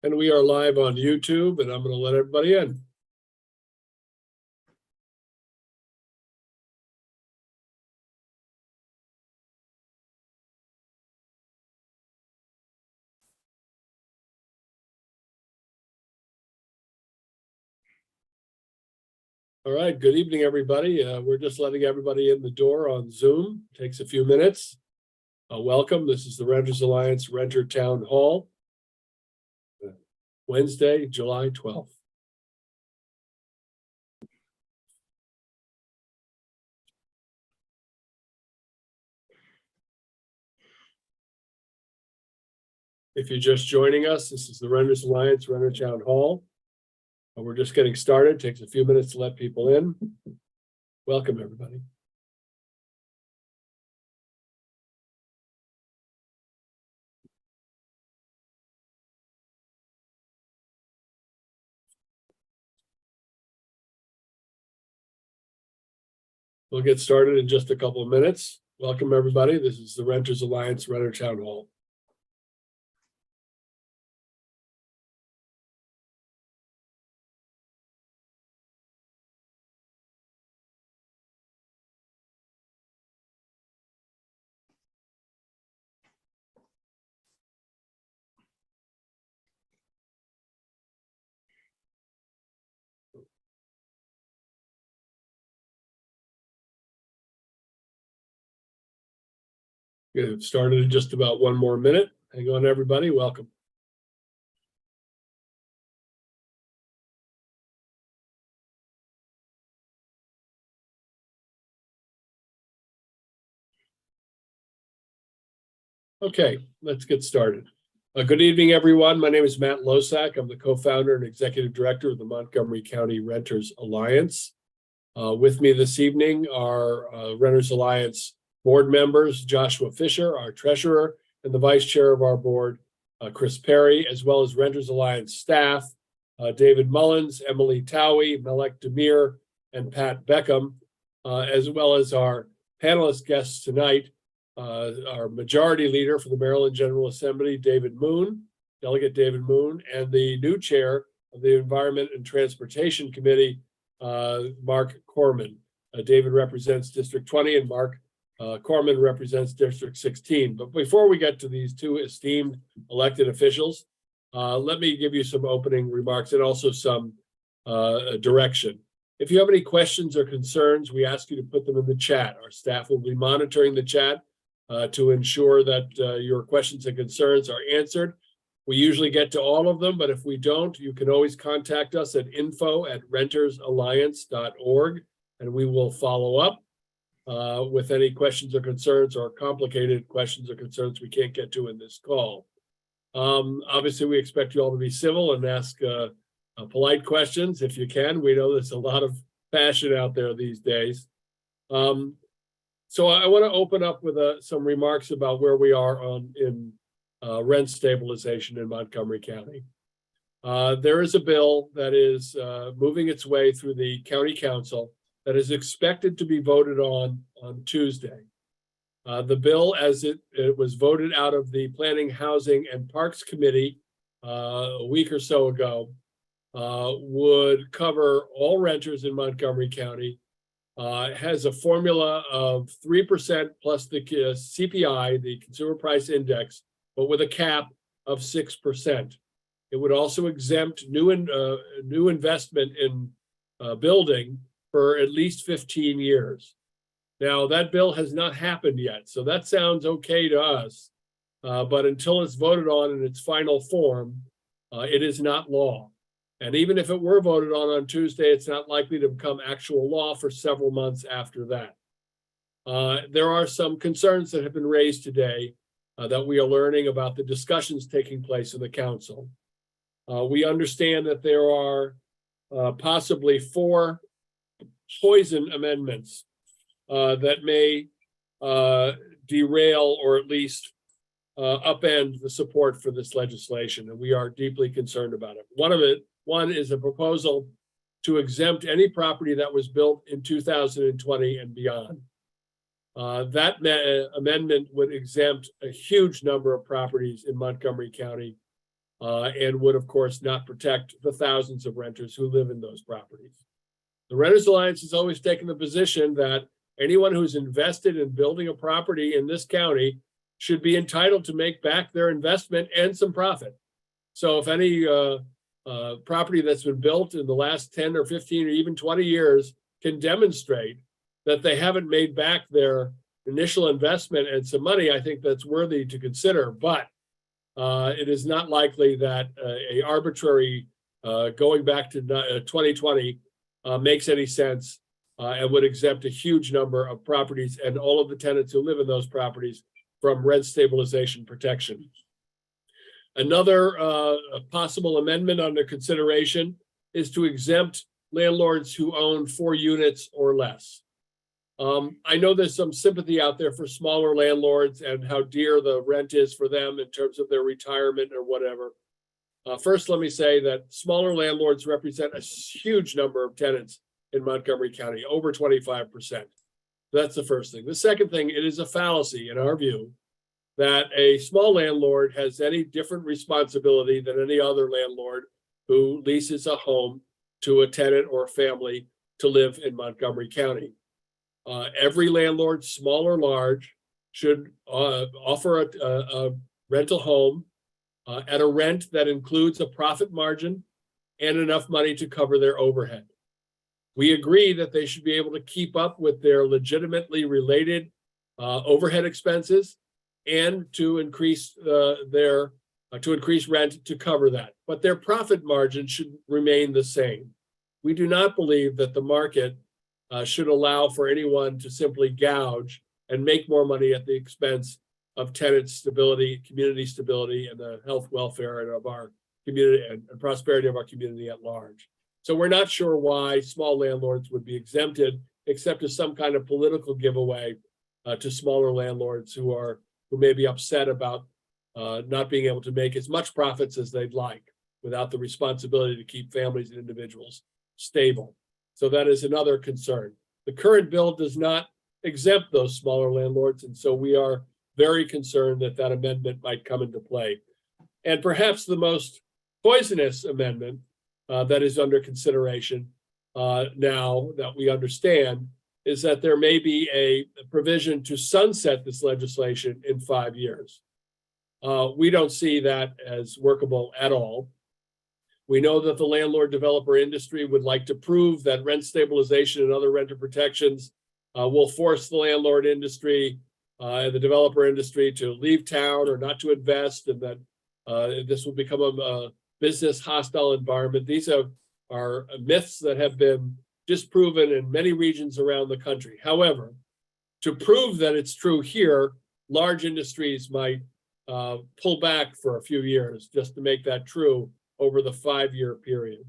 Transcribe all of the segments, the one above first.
And we are live on YouTube, and I'm going to let everybody in. All right, good evening, everybody. We're just letting everybody in the door on Zoom. Takes a few minutes. Welcome. This is the Renters Alliance Renter Town Hall, Wednesday, July 12th. If you're just joining us, this is the Renters Alliance Renter Town Hall. We're just getting started. Takes a few minutes to let people in. Welcome, everybody. We'll get started in just a couple of minutes. Welcome, everybody. This is the Renters Alliance Renter Town Hall. Get started in just about one more minute. Hang on, everybody. Welcome. Okay, let's get started. Good evening, everyone. My name is Matt Losack. I'm the co-founder and executive director of the Montgomery County Renters Alliance. With me this evening are Renters Alliance board members, Joshua Fisher, our treasurer, and the vice chair of our board, Chris Perry, as well as Renters Alliance staff, David Mullins, Emily Towie, Melek Demir, and Pat Beckham, as well as our panelist guests tonight, our majority leader for the Maryland General Assembly, David Moon, Delegate David Moon, and the new chair of the Environment and Transportation Committee, Mark Corman. David represents District 20 and Mark Corman represents District 16. But before we get to these two esteemed elected officials, let me give you some opening remarks and also some direction. If you have any questions or concerns, we ask you to put them in the chat. Our staff will be monitoring the chat to ensure that your questions and concerns are answered. We usually get to all of them, but if we don't, you can always contact us at info@rentersalliance.org, and we will follow up with any questions or concerns or complicated questions or concerns we can't get to in this call. Obviously, we expect you all to be civil and ask polite questions if you can. We know there's a lot of passion out there these days. So I want to open up with some remarks about where we are in rent stabilization in Montgomery County. There is a bill that is moving its way through the county council that is expected to be voted on Tuesday. The bill, as it was voted out of the Planning, Housing, and Parks Committee a week or so ago, would cover all renters in Montgomery County. Has a formula of 3% plus the CPI, the Consumer Price Index, but with a cap of 6%. It would also exempt new investment in building for at least 15 years. Now, that bill has not happened yet, so that sounds okay to us. But until it's voted on in its final form, it is not law. And even if it were voted on Tuesday, it's not likely to become actual law for several months after that. There are some concerns that have been raised today that we are learning about the discussions taking place in the council. We understand that there are possibly 4 poison amendments that may derail or at least upend the support for this legislation, and we are deeply concerned about it. One is a proposal to exempt any property that was built in 2020 and beyond. That amendment would exempt a huge number of properties in Montgomery County and would, of course, not protect the thousands of renters who live in those properties. The Renters Alliance has always taken the position that anyone who's invested in building a property in this county should be entitled to make back their investment and some profit. So if any property that's been built in the last 10 or 15 or even 20 years can demonstrate that they haven't made back their initial investment and some money, I think that's worthy to consider. But it is not likely that a arbitrary going back to 2020 makes any sense and would exempt a huge number of properties and all of the tenants who live in those properties from rent stabilization protection. Another possible amendment under consideration is to exempt landlords who own 4 units or less. I know there's some sympathy out there for smaller landlords and how dear the rent is for them in terms of their retirement or whatever. First, let me say that smaller landlords represent a huge number of tenants in Montgomery County, over 25%. That's the first thing. The second thing, it is a fallacy in our view that a small landlord has any different responsibility than any other landlord who leases a home to a tenant or a family to live in Montgomery County. Every landlord, small or large, should offer a rental home at a rent that includes a profit margin and enough money to cover their overhead. We agree that they should be able to keep up with their legitimately related overhead expenses and to increase rent to cover that. But their profit margin should remain the same. We do not believe that the market should allow for anyone to simply gouge and make more money at the expense of tenant stability, community stability, and the health, welfare, and of our community and prosperity of our community at large. So we're not sure why small landlords would be exempted, except as some kind of political giveaway to smaller landlords who may be upset about not being able to make as much profits as they'd like without the responsibility to keep families and individuals stable. So that is another concern. The current bill does not exempt those smaller landlords, and so we are very concerned that that amendment might come into play. And perhaps the most poisonous amendment that is under consideration now that we understand is that there may be a provision to sunset this legislation in 5 years. We don't see that as workable at all. We know that the landlord developer industry would like to prove that rent stabilization and other renter protections will force the landlord industry and the developer industry to leave town or not to invest, and that this will become a business hostile environment. These are myths that have been disproven in many regions around the country. However, to prove that it's true here, large industries might pull back for a few years just to make that true over the 5-year period.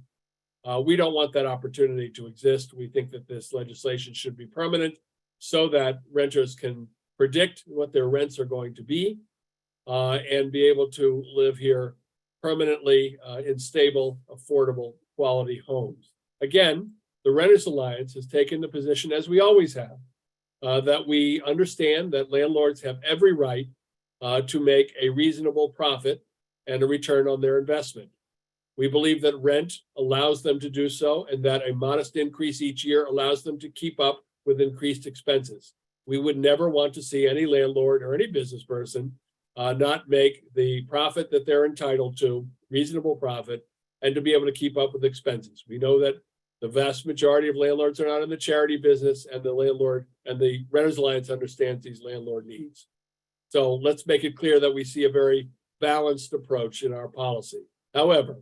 We don't want that opportunity to exist. We think that this legislation should be permanent so that renters can predict what their rents are going to be and be able to live here permanently in stable, affordable, quality homes. Again, the Renters Alliance has taken the position, as we always have, that we understand that landlords have every right to make a reasonable profit and a return on their investment. We believe that rent allows them to do so, and that a modest increase each year allows them to keep up with increased expenses. We would never want to see any landlord or any business person not make the profit that they're entitled to, reasonable profit, and to be able to keep up with expenses. We know that the vast majority of landlords are not in the charity business, and the landlord and the Renters Alliance understands these landlord needs. So let's make it clear that we see a very balanced approach in our policy. However,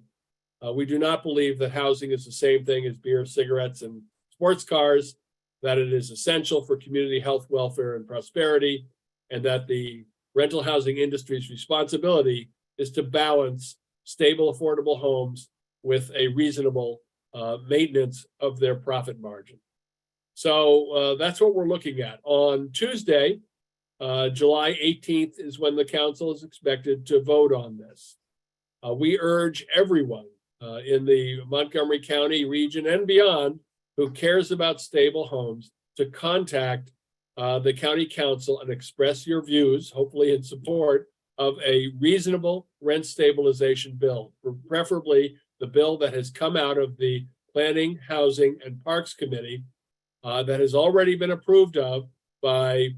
we do not believe that housing is the same thing as beer, cigarettes, and sports cars, that it is essential for community health, welfare, and prosperity, and that the rental housing industry's responsibility is to balance stable, affordable homes with a reasonable maintenance of their profit margin. So that's what we're looking at. On Tuesday, July 18th is when the council is expected to vote on this. We urge everyone in the Montgomery County region and beyond who cares about stable homes to contact the county council and express your views, hopefully in support of a reasonable rent stabilization bill, preferably the bill that has come out of the Planning, Housing, and Parks Committee that has already been approved of by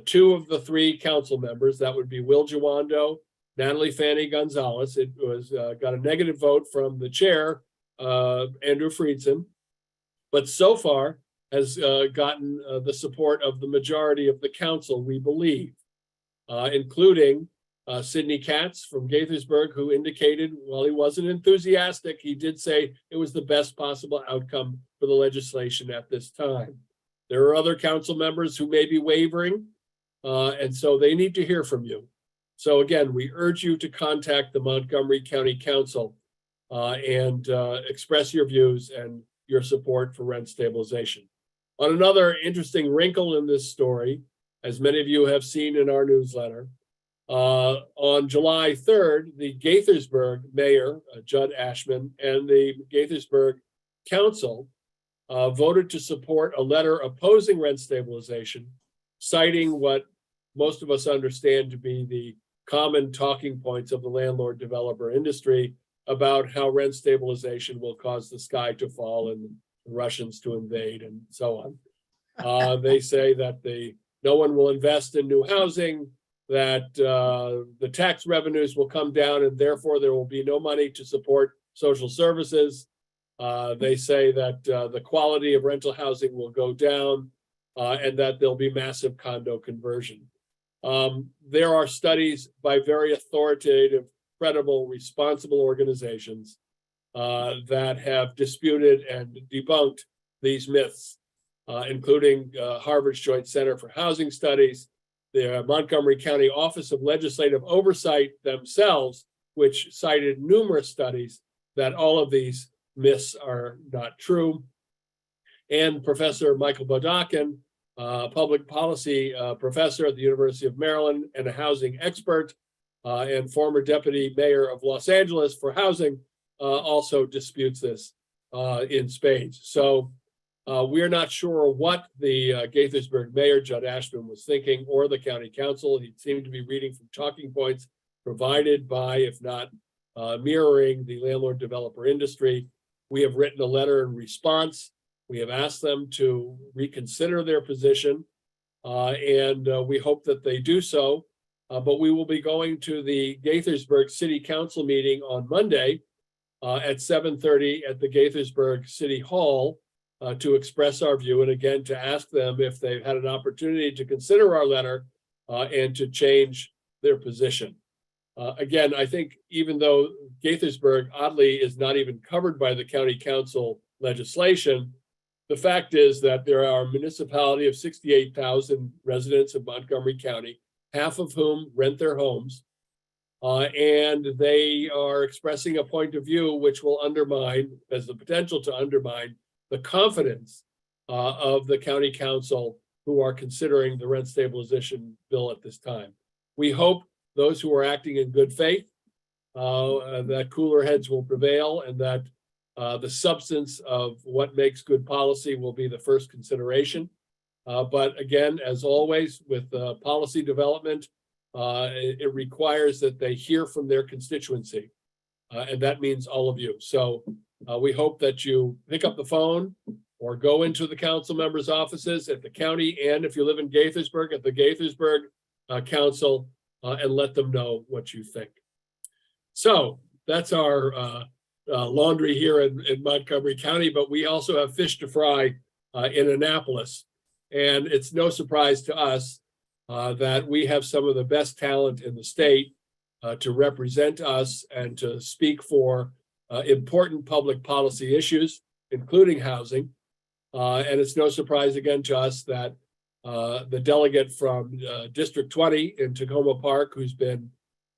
two of the three council members. That would be Will Jawando, Natalie Fanny Gonzalez. It was got a negative vote from the chair, Andrew Friedson, but so far has gotten the support of the majority of the council, we believe, including Sidney Katz from Gaithersburg, who indicated, while he wasn't enthusiastic, he did say it was the best possible outcome for the legislation at this time. There are other council members who may be wavering, and so they need to hear from you. So again, we urge you to contact the Montgomery County Council and express your views and your support for rent stabilization. On another interesting wrinkle in this story, as many of you have seen in our newsletter, on July 3rd, the Gaithersburg mayor, Judd Ashman, and the Gaithersburg council voted to support a letter opposing rent stabilization, citing what most of us understand to be the common talking points of the landlord developer industry about how rent stabilization will cause the sky to fall and the Russians to invade and so on. They say that no one will invest in new housing, that the tax revenues will come down and therefore there will be no money to support social services. They say that the quality of rental housing will go down and that there'll be massive condo conversion. There are studies by very authoritative, credible, responsible organizations that have disputed and debunked these myths, including Harvard's Joint Center for Housing Studies, the Montgomery County Office of Legislative Oversight themselves, which cited numerous studies that all of these myths are not true. And Professor Michael Bodakin, public policy professor at the University of Maryland and a housing expert and former deputy mayor of Los Angeles for housing, also disputes this in spades. So we're not sure what the Gaithersburg mayor, Judd Ashman, was thinking, or the county council. He seemed to be reading from talking points provided by, if not mirroring, the landlord developer industry. We have written a letter in response. We have asked them to reconsider their position, and we hope that they do so. But we will be going to the Gaithersburg City Council meeting on Monday at 7:30 at the Gaithersburg City Hall to express our view, and again, to ask them if they've had an opportunity to consider our letter and to change their position. Again, I think even though Gaithersburg, oddly, is not even covered by the county council legislation, the fact is that there are a municipality of 68,000 residents of Montgomery County, half of whom rent their homes, and they are expressing a point of view which will undermine, has the potential to undermine, the confidence of the county council who are considering the rent stabilization bill at this time. We hope those who are acting in good faith, that cooler heads will prevail and that the substance of what makes good policy will be the first consideration. But again, as always, with policy development, it requires that they hear from their constituency, and that means all of you. So we hope that you pick up the phone or go into the council members' offices at the county, and if you live in Gaithersburg, at the Gaithersburg Council, and let them know what you think. So that's our laundry here in Montgomery County, but we also have fish to fry in Annapolis. And it's no surprise to us that we have some of the best talent in the state to represent us and to speak for important public policy issues, including housing. And it's no surprise again to us that the delegate from District 20 in Tacoma Park, who's been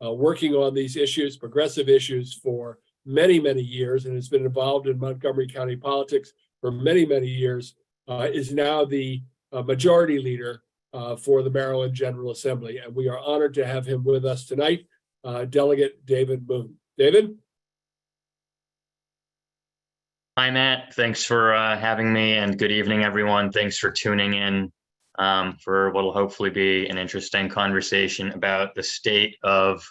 working on these issues, progressive issues, for many, many years, and has been involved in Montgomery County politics for many, many years, is now the majority leader for the Maryland General Assembly. And we are honored to have him with us tonight, Delegate David Moon. David? Hi, Matt. Thanks for having me, and good evening, everyone. Thanks for tuning in. for what will hopefully be an interesting conversation about the state of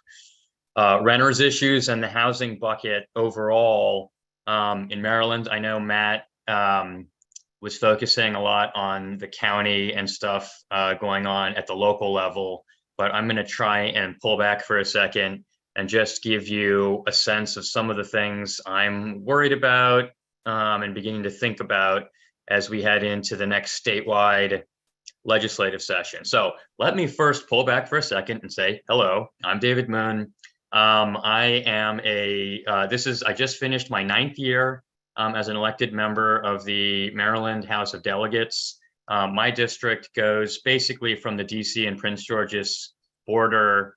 renters issues and the housing bucket overall in Maryland. I know Matt was focusing a lot on the county and stuff going on at the local level, but I'm going to try and pull back for a second and just give you a sense of some of the things I'm worried about and beginning to think about as we head into the next statewide legislative session. So let me first pull back for a second and say, hello, I'm David Moon. I just finished my 9th year as an elected member of the Maryland House of Delegates. My district goes basically from the DC and Prince George's border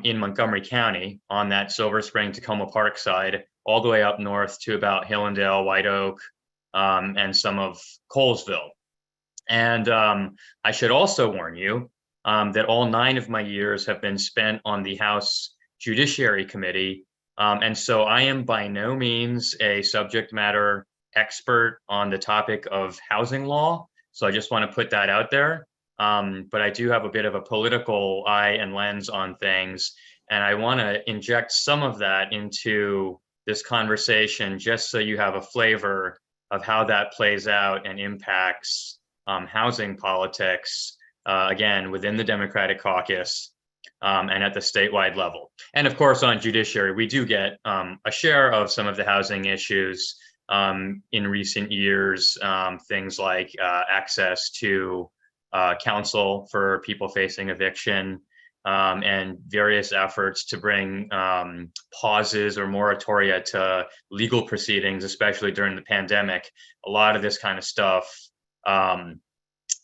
in Montgomery County on that Silver Spring Tacoma Park side, all the way up north to about Hillendale, White Oak, and some of Colesville. And I should also warn you that all 9 of my years have been spent on the House Judiciary Committee. And so I am by no means a subject matter expert on the topic of housing law. So I just want to put that out there. But I do have a bit of a political eye and lens on things. And I want to inject some of that into this conversation just so you have a flavor of how that plays out and impacts housing politics, again, within the Democratic caucus and at the statewide level. And of course, on judiciary, we do get a share of some of the housing issues in recent years, things like access to counsel for people facing eviction and various efforts to bring pauses or moratoria to legal proceedings, especially during the pandemic. A lot of this kind of stuff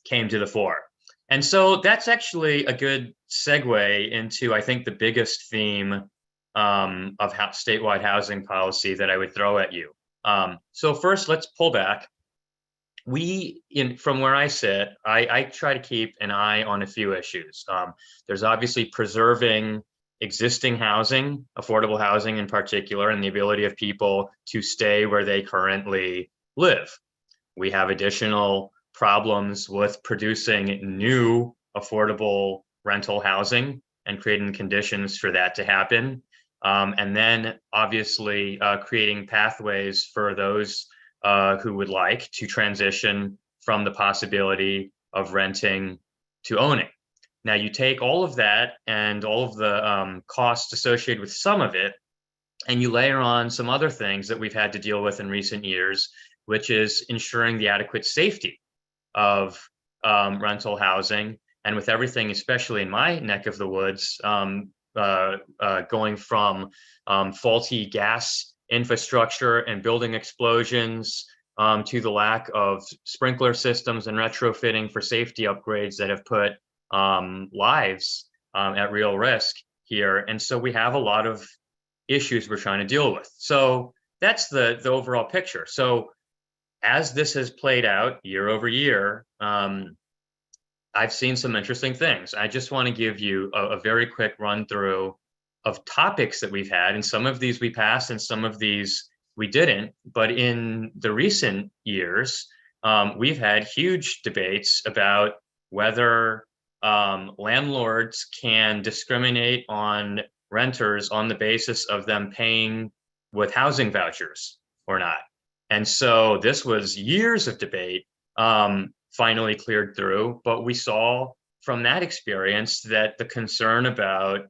came to the fore. And so that's actually a good segue into, I think, the biggest theme of statewide housing policy that I would throw at you. So first, let's pull back. From where I sit, I try to keep an eye on a few issues. There's obviously preserving existing housing, affordable housing in particular, and the ability of people to stay where they currently live. We have additional problems with producing new affordable rental housing and creating conditions for that to happen. And then obviously creating pathways for those who would like to transition from the possibility of renting to owning. Now you take all of that and all of the costs associated with some of it, and you layer on some other things that we've had to deal with in recent years, which is ensuring the adequate safety of rental housing. And with everything, especially in my neck of the woods, going from faulty gas infrastructure and building explosions to the lack of sprinkler systems and retrofitting for safety upgrades that have put lives at real risk here. And so we have a lot of issues we're trying to deal with. So that's the overall picture. So as this has played out year over year, I've seen some interesting things. I just want to give you a very quick run through of topics that we've had, and some of these we passed and some of these we didn't. But in the recent years, we've had huge debates about whether landlords can discriminate on renters on the basis of them paying with housing vouchers or not. And so this was years of debate, finally cleared through. But we saw from that experience that the concern about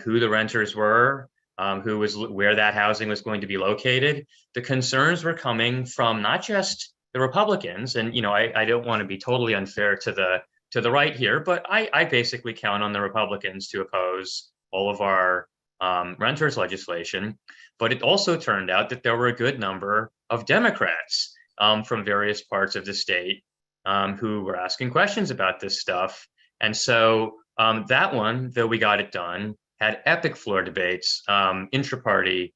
who the renters were, where that housing was going to be located, the concerns were coming from not just the Republicans. And I don't want to be totally unfair to the right here, but I basically count on the Republicans to oppose all of our renters legislation. But it also turned out that there were a good number of Democrats from various parts of the state who were asking questions about this stuff. And so that one, though we got it done, had epic floor debates, intra-party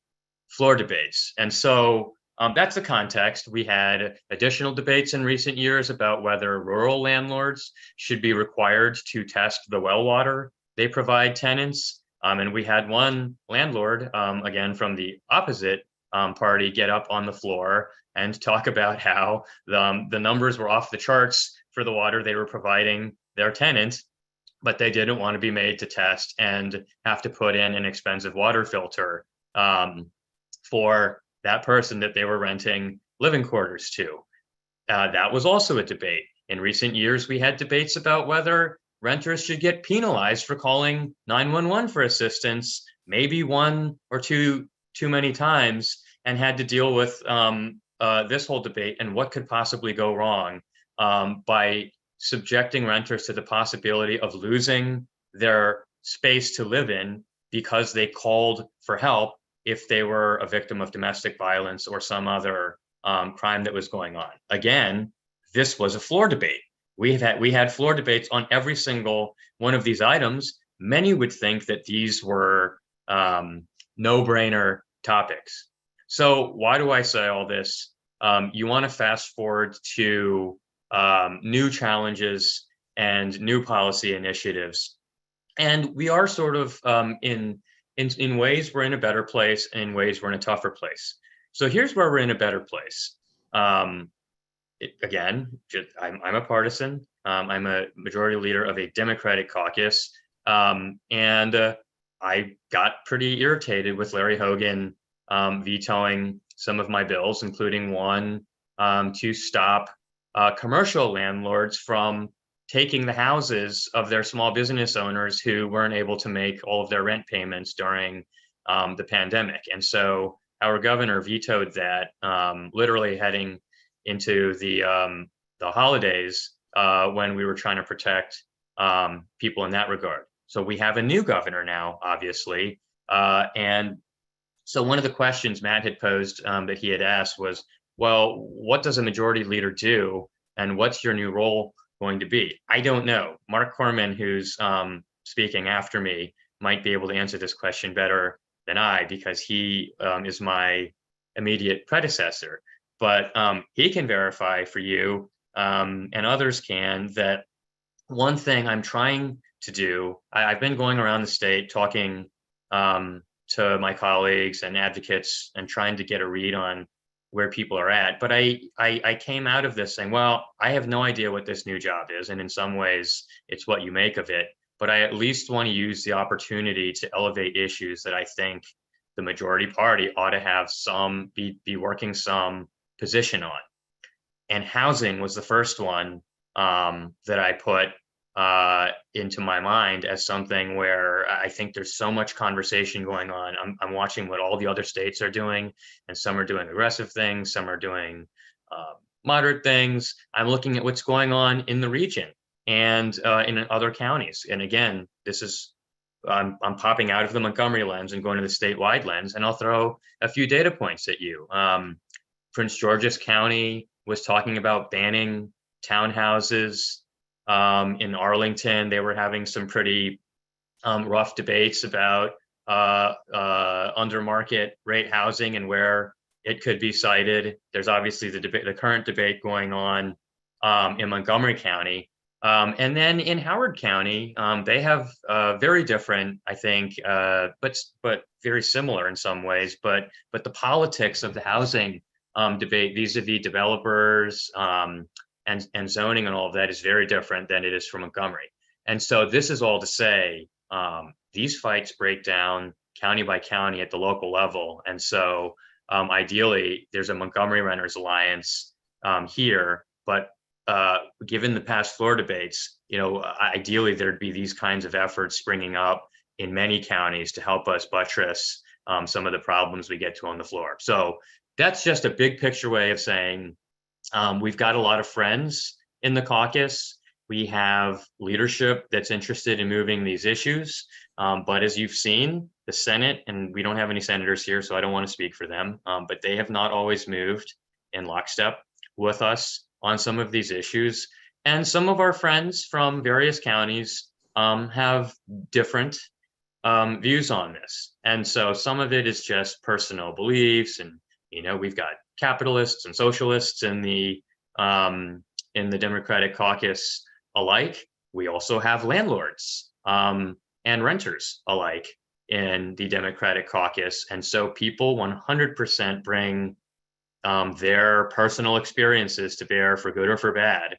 floor debates. And so that's the context. We had additional debates in recent years about whether rural landlords should be required to test the well water they provide tenants. And we had one landlord, again, from the opposite party, get up on the floor and talk about how the numbers were off the charts for the water they were providing their tenant, but they didn't want to be made to test and have to put in an expensive water filter for that person that they were renting living quarters to. That was also a debate. In recent years, we had debates about whether renters should get penalized for calling 911 for assistance, maybe one or two too many times, and had to deal with this whole debate and what could possibly go wrong by subjecting renters to the possibility of losing their space to live in because they called for help if they were a victim of domestic violence or some other crime that was going on. Again, this was a floor debate. We had floor debates on every single one of these items. Many would think that these were no-brainer topics. So why do I say all this? You want to fast forward to new challenges and new policy initiatives. And we are sort of in ways we're in a better place, and in ways we're in a tougher place. So here's where we're in a better place. I'm a partisan. I'm a majority leader of a Democratic caucus. And I got pretty irritated with Larry Hogan vetoing some of my bills, including one to stop commercial landlords from taking the houses of their small business owners who weren't able to make all of their rent payments during the pandemic. And so our governor vetoed that, literally heading into the holidays when we were trying to protect people in that regard. So we have a new governor now, obviously. And so one of the questions Matt had posed that he had asked was, well, what does a majority leader do? And what's your new role going to be? I don't know. Mark Corman, who's speaking after me, might be able to answer this question better than I, because he is my immediate predecessor. But he can verify for you, and others can, that one thing I'm trying to do, I've been going around the state talking to my colleagues and advocates and trying to get a read on where people are at. But I came out of this saying, well, I have no idea what this new job is. And in some ways, it's what you make of it. But I at least want to use the opportunity to elevate issues that I think the majority party ought to have be working some position on. And housing was the first one that I put into my mind as something where I think there's so much conversation going on. I'm watching what all the other states are doing, and some are doing aggressive things, some are doing moderate things. I'm looking at what's going on in the region and in other counties. And again, this is, I'm popping out of the Montgomery lens and going to the statewide lens, and I'll throw a few data points at you. Prince George's County was talking about banning townhouses. In Arlington, they were having some pretty rough debates about under market rate housing and where it could be cited. There's obviously the current debate going on in Montgomery County. And then in Howard County, they have very different, I think, but very similar in some ways. But the politics of the housing debate vis-a-vis developers and zoning and all of that is very different than it is for Montgomery. And so this is all to say, these fights break down county by county at the local level. And so ideally, there's a Montgomery Renters Alliance here, but given the past floor debates, ideally there'd be these kinds of efforts springing up in many counties to help us buttress some of the problems we get to on the floor. So that's just a big picture way of saying we've got a lot of friends in the caucus. We have leadership that's interested in moving these issues. But as you've seen, the Senate, and we don't have any senators here, so I don't want to speak for them, but they have not always moved in lockstep with us on some of these issues. And some of our friends from various counties have different views on this. And so some of it is just personal beliefs. And, we've got capitalists and socialists in the Democratic caucus alike. We also have landlords and renters alike in the Democratic caucus. And so people 100% bring their personal experiences to bear, for good or for bad,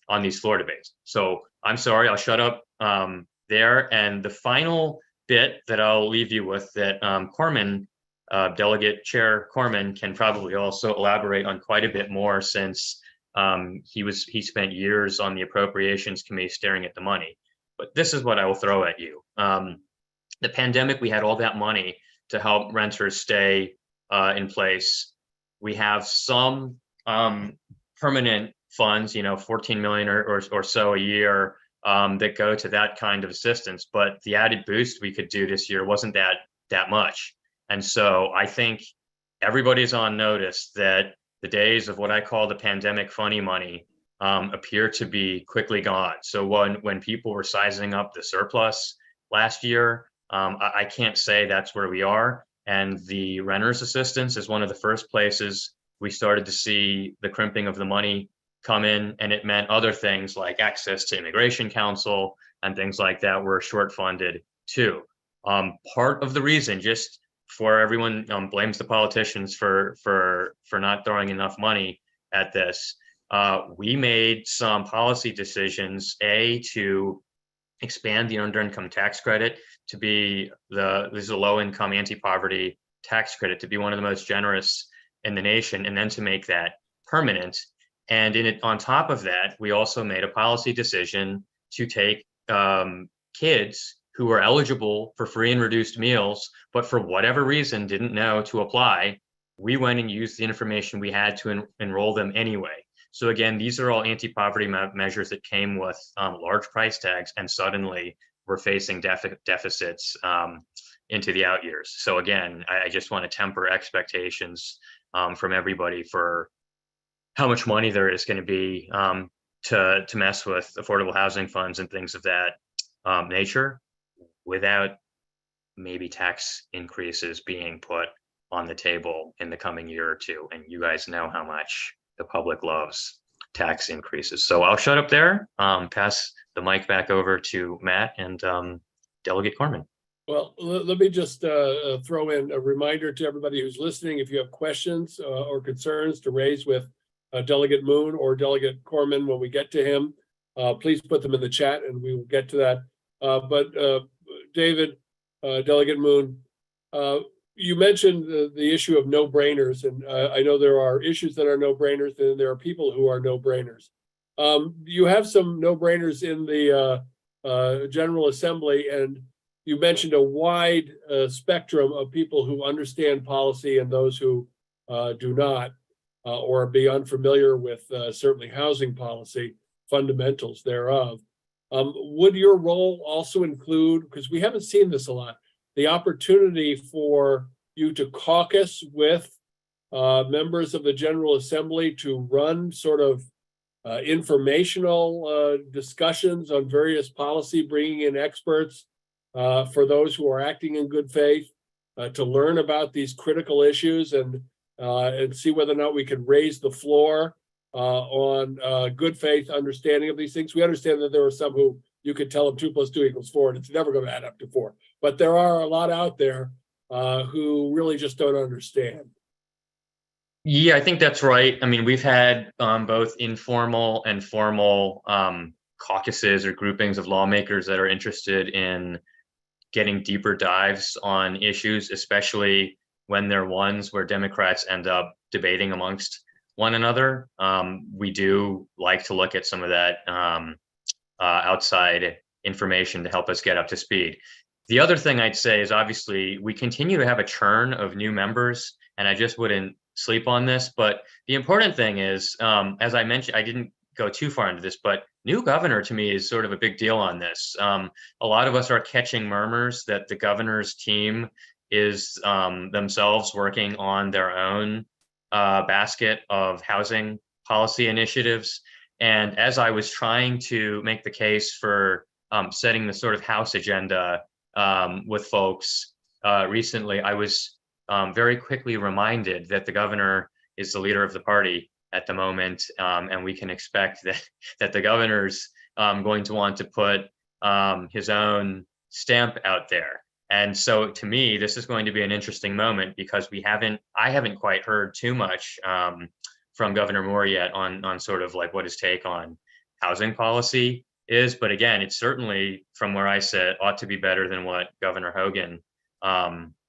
on these floor debates. So I'm sorry, I'll shut up there. And the final bit that I'll leave you with that Corman, Delegate Chair Corman, can probably also elaborate on quite a bit more, since he spent years on the Appropriations Committee staring at the money. But this is what I will throw at you. The pandemic, we had all that money to help renters stay in place. We have some permanent funds, 14 million or so a year that go to that kind of assistance. But the added boost we could do this year wasn't that much. And so I think everybody's on notice that the days of what I call the pandemic funny money appear to be quickly gone. So when people were sizing up the surplus last year, I can't say that's where we are. And the renters assistance is one of the first places we started to see the crimping of the money come in, and it meant other things like access to immigration counsel and things like that were short funded too. Part of the reason, just for everyone blames the politicians for not throwing enough money at this, we made some policy decisions, to expand the earned income tax credit to be this is a low income anti-poverty tax credit, to be one of the most generous in the nation, and then to make that permanent. And on top of that, we also made a policy decision to take kids who were eligible for free and reduced meals, but for whatever reason didn't know to apply. We went and used the information we had to enroll them anyway. So again, these are all anti-poverty measures that came with large price tags, and suddenly we're facing deficits into the out years. So again, I just want to temper expectations from everybody for how much money there is going to be to mess with affordable housing funds and things of that nature, without maybe tax increases being put on the table in the coming year or two. And you guys know how much the public loves tax increases. So I'll shut up there, pass the mic back over to Matt and Delegate Corman. Well, let me just throw in a reminder to everybody who's listening. If you have questions or concerns to raise with Delegate Moon or Delegate Corman when we get to him, please put them in the chat and we will get to that. But David, Delegate Moon, you mentioned the issue of no-brainers, and I know there are issues that are no-brainers, and there are people who are no-brainers. You have some no-brainers in the General Assembly, and you mentioned a wide spectrum of people who understand policy and those who do not, or be unfamiliar with certainly housing policy, fundamentals thereof. Would your role also include, because we haven't seen this a lot, the opportunity for you to caucus with members of the General Assembly to run sort of informational discussions on various policy, bringing in experts for those who are acting in good faith to learn about these critical issues and see whether or not we can raise the floor on good faith understanding of these things. We understand that there are some who you could tell them 2 + 2 = 4, and it's never going to add up to 4. But there are a lot out there who really just don't understand. Yeah, I think that's right. I mean, we've had both informal and formal caucuses or groupings of lawmakers that are interested in getting deeper dives on issues, especially when they're ones where Democrats end up debating amongst one another. We do like to look at some of that outside information to help us get up to speed. The other thing I'd say is, obviously we continue to have a churn of new members, and I just wouldn't sleep on this. But the important thing is, as I mentioned, I didn't go too far into this, but new governor to me is sort of a big deal on this. A lot of us are catching murmurs that the governor's team is themselves working on their own basket of housing policy initiatives. And as I was trying to make the case for setting the sort of House agenda with folks recently, I was very quickly reminded that the governor is the leader of the party at the moment, and we can expect that the governor's going to want to put his own stamp out there. And so to me, this is going to be an interesting moment, because I haven't quite heard too much from Governor Moore yet on sort of like what his take on housing policy is. But again, it's certainly, from where I sit, ought to be better than what Governor Hogan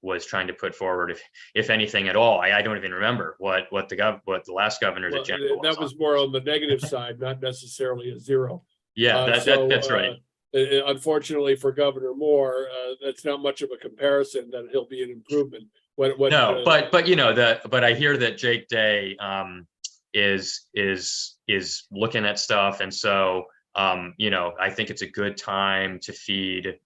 was trying to put forward, if anything at all. I don't even remember what the last governor's Well, agenda was. that was more on the negative side, not necessarily a zero. Yeah, that's right. Unfortunately for Governor Moore, that's not much of a comparison that he'll be an improvement. No, but but I hear that Jake Day is looking at stuff, and so I think it's a good time to feed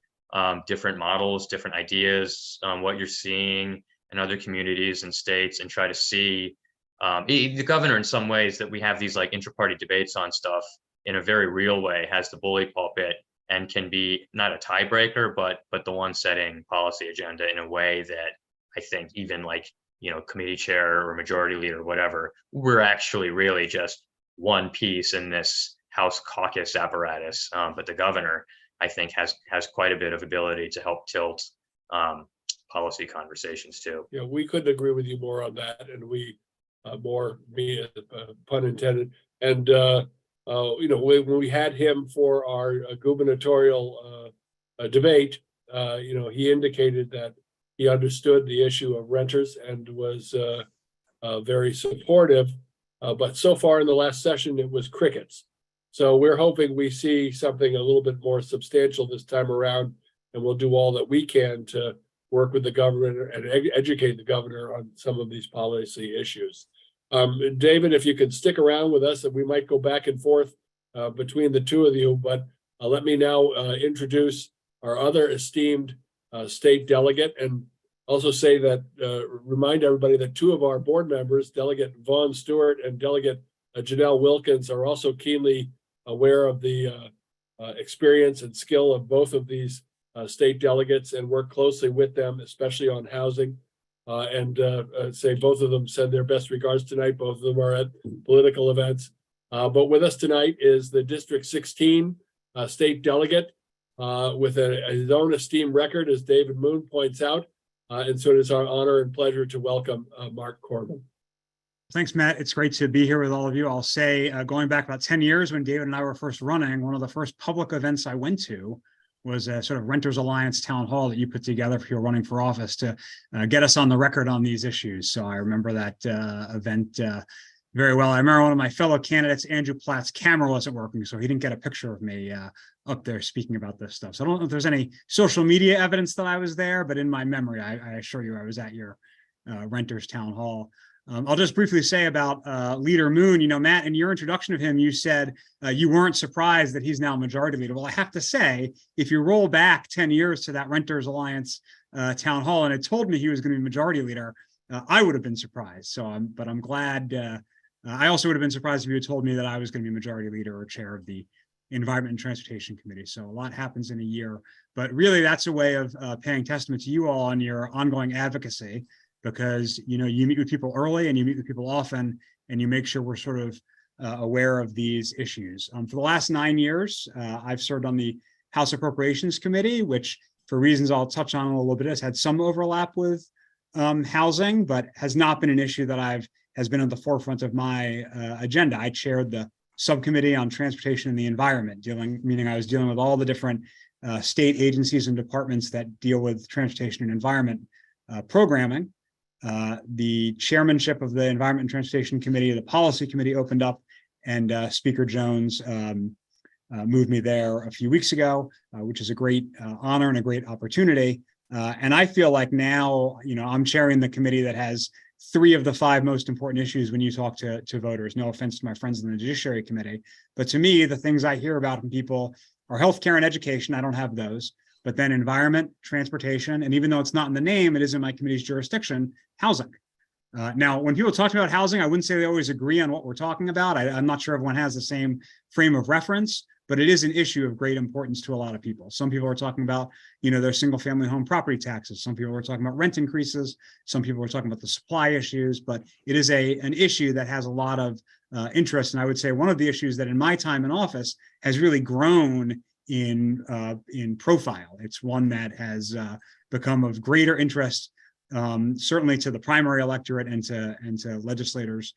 different models, different ideas, what you're seeing in other communities and states, and try to see the governor, in some ways, that we have these like intra-party debates on stuff in a very real way, has the bully pulpit and can be not a tiebreaker, but the one setting policy agenda in a way that I think even like, committee chair or majority leader, whatever, we're actually really just one piece in this House caucus apparatus. But the governor, I think, has quite a bit of ability to help tilt policy conversations too. Yeah, we couldn't agree with you more on that, and pun intended. And when we had him for our gubernatorial debate, he indicated that he understood the issue of renters and was very supportive. But so far in the last session, it was crickets. So we're hoping we see something a little bit more substantial this time around, and we'll do all that we can to work with the governor and educate the governor on some of these policy issues. David, if you could stick around with us, and we might go back and forth between the two of you, but let me now introduce our other esteemed state delegate, and also say that, remind everybody that two of our board members, Delegate Vaughn Stewart and Delegate Janelle Wilkins, are also keenly aware of the experience and skill of both of these state delegates, and work closely with them, especially on housing. Say both of them send their best regards tonight. Both of them are at political events. But with us tonight is the District 16 state delegate with his own esteemed record, as David Moon points out. And so it is our honor and pleasure to welcome Mark Corbin. Thanks, Matt. It's great to be here with all of you. I'll say, going back about 10 years when David and I were first running, one of the first public events I went to was a sort of Renters Alliance town hall that you put together if you're running for office to get us on the record on these issues. So I remember that event very well. I remember one of my fellow candidates, Andrew Platt's camera wasn't working, so he didn't get a picture of me up there speaking about this stuff. So I don't know if there's any social media evidence that I was there, but in my memory, I assure you I was at your Renters Town Hall. I'll just briefly say about Leader Moon. Matt, in your introduction of him, you said you weren't surprised that he's now majority leader. Well, I have to say, if you roll back 10 years to that Renters Alliance town hall and it told me he was going to be majority leader, I would have been surprised. But I'm glad. I also would have been surprised if you had told me that I was going to be majority leader or chair of the Environment and Transportation Committee. So a lot happens in a year, but really that's a way of paying testament to you all on your ongoing advocacy, because you meet with people early and you meet with people often, and you make sure we're sort of aware of these issues. For the last 9 years, I've served on the House Appropriations Committee, which, for reasons I'll touch on in a little bit, has had some overlap with housing, but has not been an issue that has been at the forefront of my agenda. I chaired the subcommittee on transportation and the environment, meaning I was dealing with all the different state agencies and departments that deal with transportation and environment programming. The chairmanship of the Environment and Transportation Committee, the Policy Committee, opened up, and Speaker Jones moved me there a few weeks ago, which is a great honor and a great opportunity. And I feel like now, I'm chairing the committee that has 3 of the 5 most important issues when you talk to voters. No offense to my friends in the Judiciary Committee, but to me, the things I hear about from people are healthcare and education. I don't have those. But then environment, transportation, and even though it's not in the name, it is in my committee's jurisdiction, housing. Now, when people talk about housing, I wouldn't say they always agree on what we're talking about. I'm not sure everyone has the same frame of reference, but it is an issue of great importance to a lot of people. Some people are talking about, their single family home property taxes. Some people are talking about rent increases. Some people are talking about the supply issues, but it is an issue that has a lot of interest. And I would say one of the issues that in my time in office has really grown in profile. It's one that has become of greater interest, certainly to the primary electorate and to legislators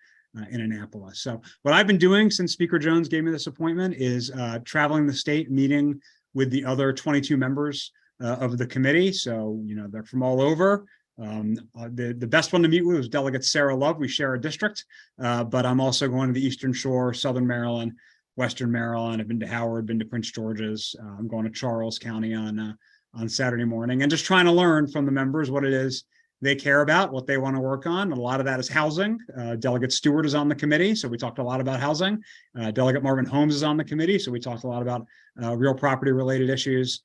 in Annapolis. So what I've been doing since Speaker Jones gave me this appointment is traveling the state, meeting with the other 22 members of the committee. So, they're from all over. The best one to meet with was Delegate Sarah Love. We share a district, but I'm also going to the Eastern Shore, Southern Maryland, Western Maryland. I've been to Howard, been to Prince George's. I'm going to Charles County on Saturday morning, and just trying to learn from the members what it is they care about, what they want to work on. And a lot of that is housing. Delegate Stewart is on the committee, so we talked a lot about housing. Delegate Marvin Holmes is on the committee, so we talked a lot about real property related issues.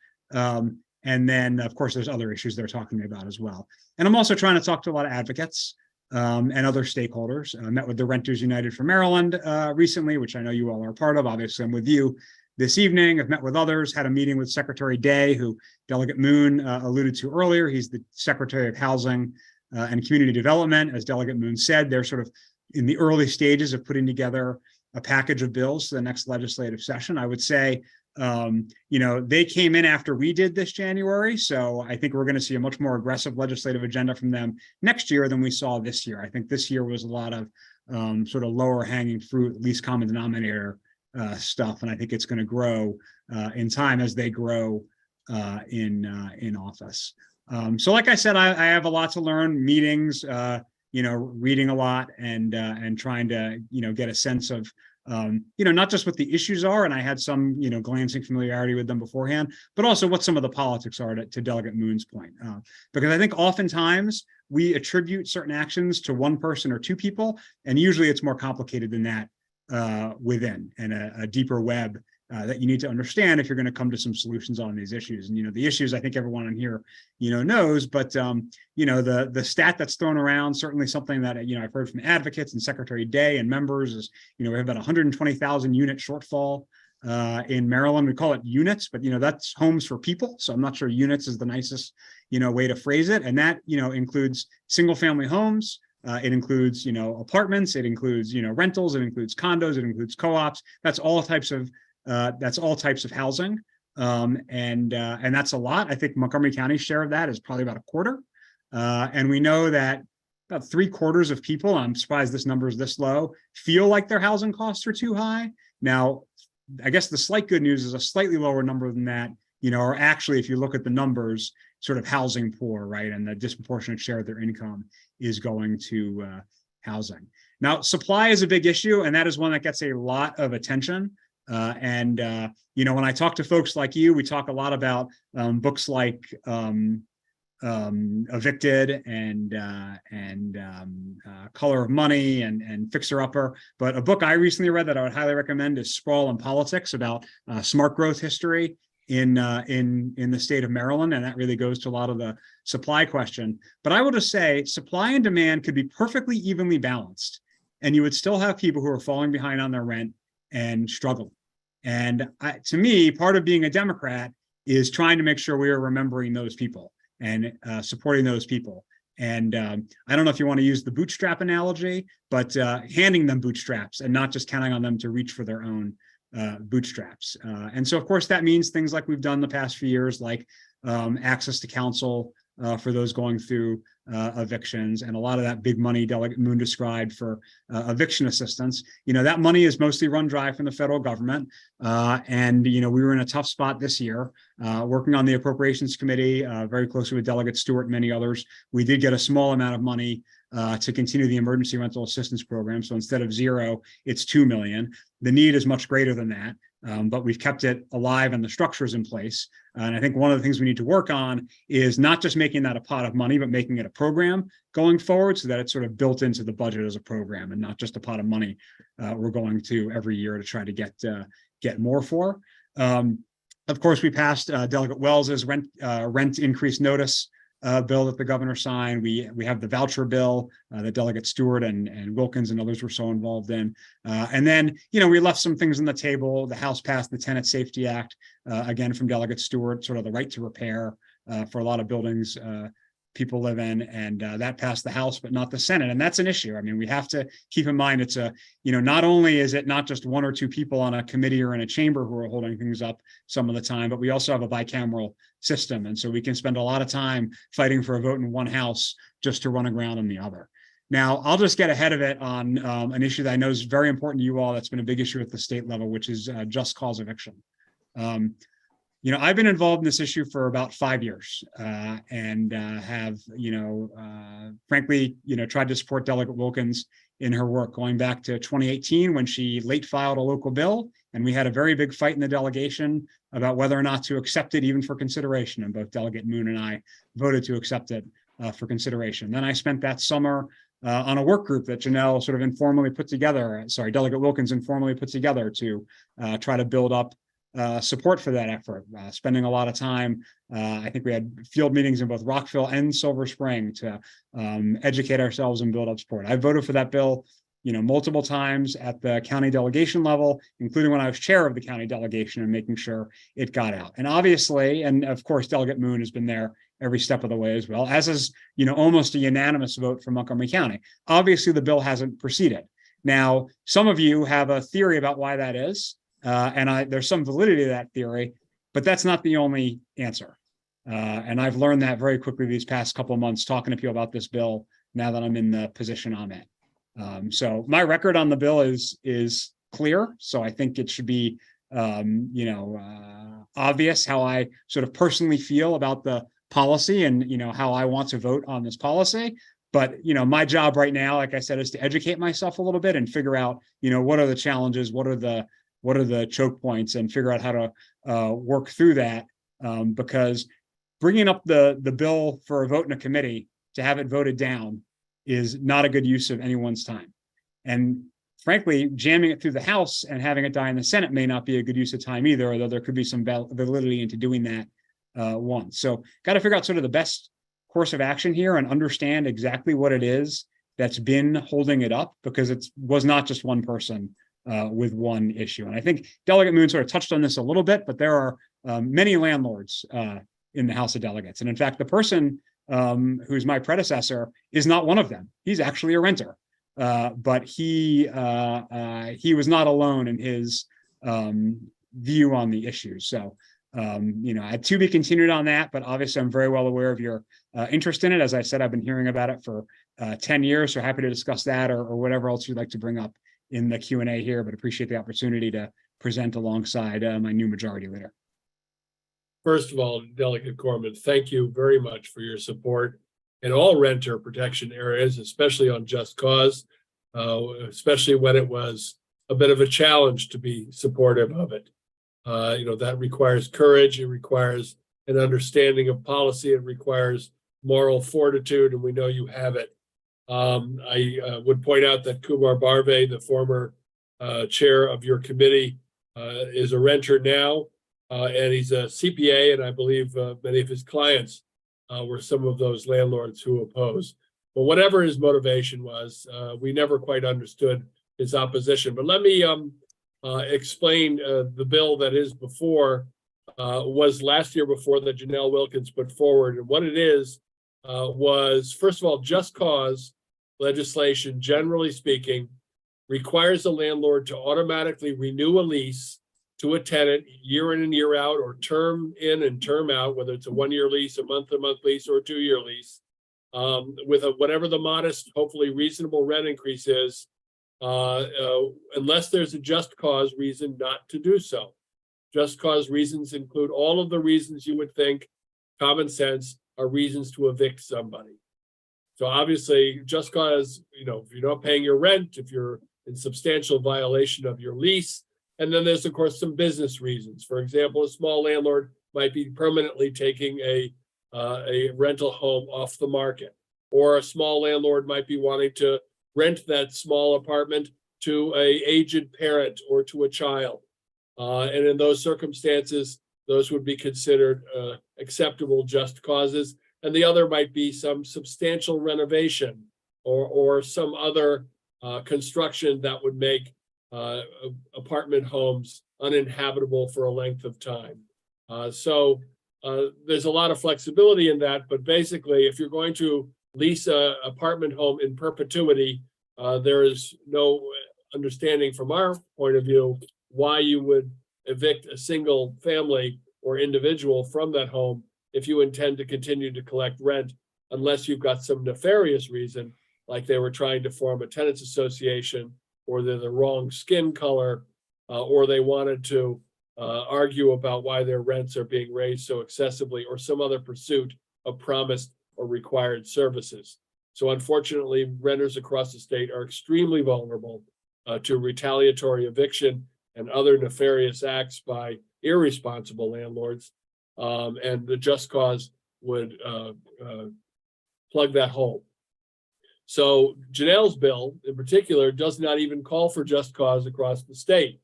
And then, of course, there's other issues they're talking to me about as well. And I'm also trying to talk to a lot of advocates and other stakeholders. I met with the Renters United for Maryland recently, which I know you all are a part of. Obviously, I'm with you this evening. I've met with others, had a meeting with Secretary Day, who Delegate Moon alluded to earlier. He's the Secretary of Housing and Community Development. As Delegate Moon said, they're sort of in the early stages of putting together a package of bills for the next legislative session. I would say, they came in after we did this January. So I think we're going to see a much more aggressive legislative agenda from them next year than we saw this year. I think this year was a lot of sort of lower hanging fruit, least common denominator stuff. And I think it's going to grow in time as they grow in office. So like I said, I have a lot to learn, meetings, reading a lot and trying to, get a sense of, not just what the issues are. And I had some, glancing familiarity with them beforehand, but also what some of the politics are to Delegate Moon's point. Because I think oftentimes we attribute certain actions to one person or two people, and usually it's more complicated than that within, and a deeper web that you need to understand if you're going to come to some solutions on these issues. And, the issues I think everyone on here, knows, but, the stat that's thrown around, certainly something that, I've heard from advocates and Secretary Day and members is, we have about 120,000 unit shortfall in Maryland. We call it units, but, that's homes for people. So I'm not sure units is the nicest, way to phrase it. And that, includes single family homes. It includes, apartments. It includes, rentals. It includes condos. It includes co-ops. That's all types of housing. And that's a lot. I think Montgomery County's share of that is probably about a quarter. And we know that about 3/4 of people, I'm surprised this number is this low, feel like their housing costs are too high. Now, I guess the slight good news is a slightly lower number than that, or actually, if you look at the numbers, sort of housing poor, right? And the disproportionate share of their income is going to housing. Now, supply is a big issue, and that is one that gets a lot of attention. When I talk to folks like you, we talk a lot about books like Evicted and Color of Money and Fixer Upper. But a book I recently read that I would highly recommend is Sprawl and Politics, about smart growth history in the state of Maryland. And that really goes to a lot of the supply question. But I will just say supply and demand could be perfectly evenly balanced, and you would still have people who are falling behind on their rent and struggle. And to me, part of being a Democrat is trying to make sure we are remembering those people and supporting those people. And I don't know if you want to use the bootstrap analogy, but handing them bootstraps and not just counting on them to reach for their own bootstraps. And so, of course, that means things like we've done the past few years, like access to counsel for those going through evictions, and a lot of that big money Delegate Moon described for eviction assistance. That money is mostly run dry from the federal government. And we were in a tough spot this year, working on the Appropriations Committee, very closely with Delegate Stewart and many others. We did get a small amount of money to continue the emergency rental assistance program. So instead of 0, it's 2 million. The need is much greater than that. But we've kept it alive and the structures in place. And I think one of the things we need to work on is not just making that a pot of money, but making it a program going forward, so that it's sort of built into the budget as a program and not just a pot of money we're going to every year to try to get more for. Of course, we passed Delegate Wells's rent increase notice bill that the governor signed. We have the voucher bill that Delegate Stewart and Wilkins and others were so involved in. And then, we left some things on the table. The House passed the Tenant Safety Act, again, from Delegate Stewart, sort of the right to repair for a lot of buildings people live in, and that passed the House, but not the Senate. And that's an issue. I mean, we have to keep in mind it's not only is it not just 1 or 2 people on a committee or in a chamber who are holding things up some of the time, but we also have a bicameral system. And so we can spend a lot of time fighting for a vote in one house just to run aground in the other. Now, I'll just get ahead of it on an issue that I know is very important to you all. That's been a big issue at the state level, which is just cause eviction. I've been involved in this issue for about 5 years and have, frankly, tried to support Delegate Wilkins in her work going back to 2018 when she late filed a local bill. And we had a very big fight in the delegation about whether or not to accept it, even for consideration. And both Delegate Moon and I voted to accept it for consideration. Then I spent that summer on a work group that Janelle sort of informally put together, Delegate Wilkins informally put together to try to build up support for that effort, spending a lot of time. I think we had field meetings in both Rockville and Silver Spring to educate ourselves and build up support. I voted for that bill, multiple times at the county delegation level, including when I was chair of the county delegation and making sure it got out. And obviously, and of course, Delegate Moon has been there every step of the way as well, as is, almost a unanimous vote from Montgomery County. Obviously, the bill hasn't proceeded. Now, some of you have a theory about why that is. And there's some validity to that theory, but that's not the only answer. And I've learned that very quickly these past couple of months talking to people about this bill now that I'm in the position I'm in. So my record on the bill is clear. So I think it should be, obvious how I sort of personally feel about the policy and, how I want to vote on this policy. But, my job right now, like I said, is to educate myself a little bit and figure out, what are the challenges, what are the choke points, and figure out how to work through that. Because bringing up the bill for a vote in a committee to have it voted down is not a good use of anyone's time. And frankly, jamming it through the House and having it die in the Senate may not be a good use of time either, although there could be some validity into doing that once. So got to figure out sort of the best course of action here and understand exactly what it is that's been holding it up, because it was not just one person with one issue. And I think Delegate Moon sort of touched on this a little bit, but there are many landlords in the House of Delegates. And in fact, the person who's my predecessor is not one of them. He's actually a renter, but he was not alone in his view on the issue. So, to be continued on that, but obviously I'm very well aware of your interest in it. As I said, I've been hearing about it for 10 years, so happy to discuss that or whatever else you'd like to bring up in the Q&A here, but appreciate the opportunity to present alongside my new majority leader. First of all, Delegate Corman, thank you very much for your support in all renter protection areas, especially on just cause, especially when it was a bit of a challenge to be supportive of it. That requires courage. It requires an understanding of policy. It requires moral fortitude, and we know you have it. I would point out that Kumar Barve, the former chair of your committee, is a renter now, and he's a CPA, and I believe many of his clients were some of those landlords who opposed. But whatever his motivation was, we never quite understood his opposition. But let me explain the bill that is before, was last year before that Janelle Wilkins put forward. And what it is was, first of all, just cause legislation, generally speaking, requires a landlord to automatically renew a lease to a tenant year in and year out, or term in and term out, whether it's a 1-year lease, a month-to-month lease, or a 2-year lease, with whatever the modest, hopefully reasonable rent increase is, unless there's a just cause reason not to do so. Just cause reasons include all of the reasons you would think, common sense, are reasons to evict somebody. So obviously, just cause, if you're not paying your rent, if you're in substantial violation of your lease, and then there's, of course, some business reasons. For example, a small landlord might be permanently taking a rental home off the market, or a small landlord might be wanting to rent that small apartment to an aged parent or to a child. And in those circumstances, those would be considered acceptable just causes. And the other might be some substantial renovation or some other construction that would make apartment homes uninhabitable for a length of time. So there's a lot of flexibility in that, but basically, if you're going to lease an apartment home in perpetuity, there is no understanding from our point of view why you would evict a single family or individual from that home if you intend to continue to collect rent, unless you've got some nefarious reason like they were trying to form a tenants association, or they're the wrong skin color, or they wanted to argue about why their rents are being raised so excessively, or some other pursuit of promised or required services. So unfortunately, renters across the state are extremely vulnerable to retaliatory eviction and other nefarious acts by irresponsible landlords. And the Just Cause would plug that hole. So Janelle's bill in particular does not even call for just cause across the state.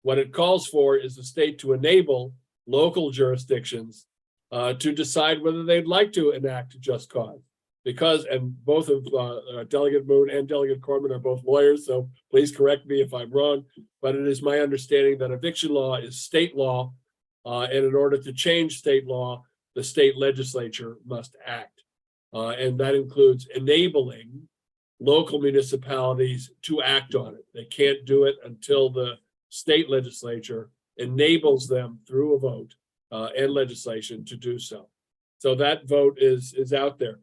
What it calls for is the state to enable local jurisdictions to decide whether they'd like to enact just cause. Because, and both of Delegate Moon and Delegate Corman are both lawyers, so please correct me if I'm wrong, but it is my understanding that eviction law is state law, and in order to change state law, the state legislature must act. And that includes enabling local municipalities to act on it. They can't do it until the state legislature enables them through a vote and legislation to do so. So that vote is out there.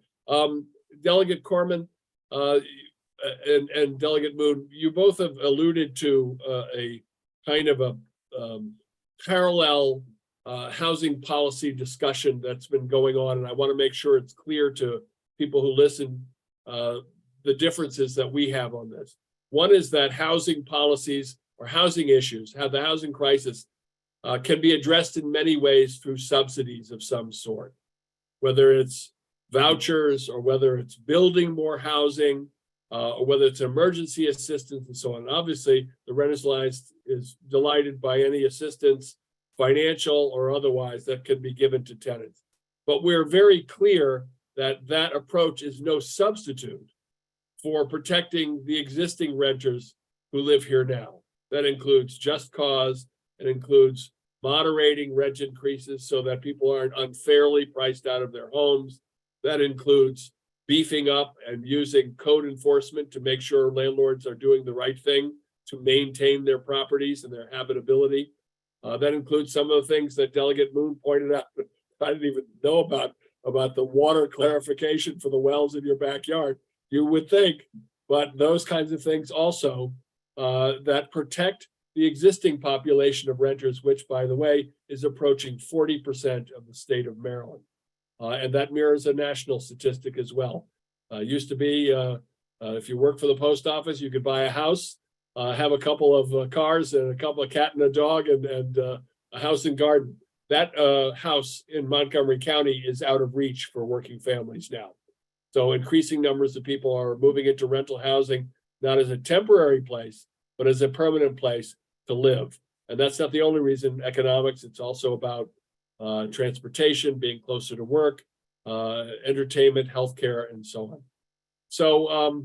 Delegate Corman and Delegate Moon, you both have alluded to a kind of a parallel housing policy discussion that's been going on, and I want to make sure it's clear to people who listen the differences that we have on this. One is that housing policies or housing issues, how the housing crisis can be addressed in many ways through subsidies of some sort, whether it's vouchers or whether it's building more housing or whether it's emergency assistance and so on. Obviously, the Renters Alliance is delighted by any assistance, financial or otherwise, that can be given to tenants. But we're very clear that that approach is no substitute for protecting the existing renters who live here now. That includes just cause. It includes moderating rent increases so that people aren't unfairly priced out of their homes. That includes beefing up and using code enforcement to make sure landlords are doing the right thing to maintain their properties and their habitability. That includes some of the things that Delegate Moon pointed out, but I didn't even know about the water clarification for the wells in your backyard. You would think, but those kinds of things also that protect the existing population of renters, which, by the way, is approaching 40% of the state of Maryland. And that mirrors a national statistic as well. Used to be, if you work for the post office, you could buy a house, have a couple of cars and a couple of cat and a dog and a house and garden. That house in Montgomery County is out of reach for working families now. So increasing numbers of people are moving into rental housing, not as a temporary place, but as a permanent place to live. And that's not the only reason, economics. It's also about transportation, being closer to work, entertainment, healthcare, and so on. So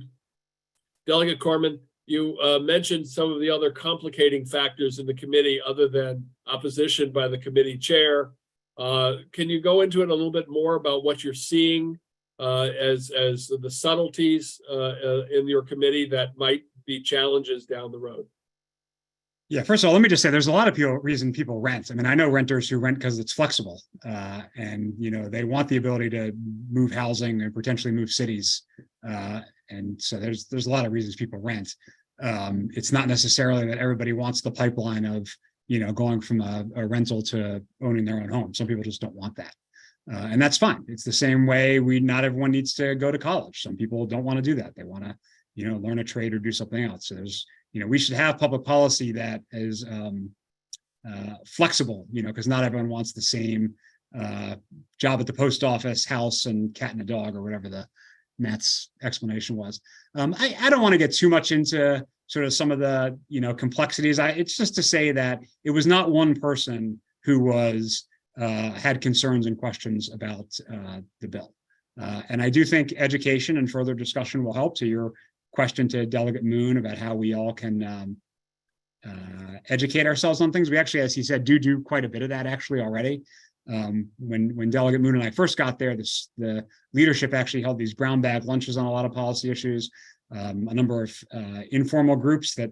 Delegate Corman, you mentioned some of the other complicating factors in the committee other than opposition by the committee chair. Can you go into it a little bit more about what you're seeing as the subtleties in your committee that might be challenges down the road? Yeah, first of all, let me just say there's a lot of reason people rent. I mean, I know renters who rent because it's flexible and, you know, they want the ability to move housing and potentially move cities. And so there's a lot of reasons people rent. It's not necessarily that everybody wants the pipeline of, you know, going from a rental to owning their own home. Some people just don't want that. And that's fine. It's the same way not everyone needs to go to college. Some people don't want to do that. They want to, you know, learn a trade or do something else. So we should have public policy that is flexible, because not everyone wants the same job at the post office, house, and cat and a dog, or whatever Matt's explanation was. I don't want to get too much into sort of some of the, complexities. It's just to say that it was not one person who had concerns and questions about the bill. And I do think education and further discussion will help. To your question to Delegate Moon about how we all can educate ourselves on things. We actually, as he said, do quite a bit of that actually already. When Delegate Moon and I first got there, the leadership actually held these brown bag lunches on a lot of policy issues. A number of informal groups that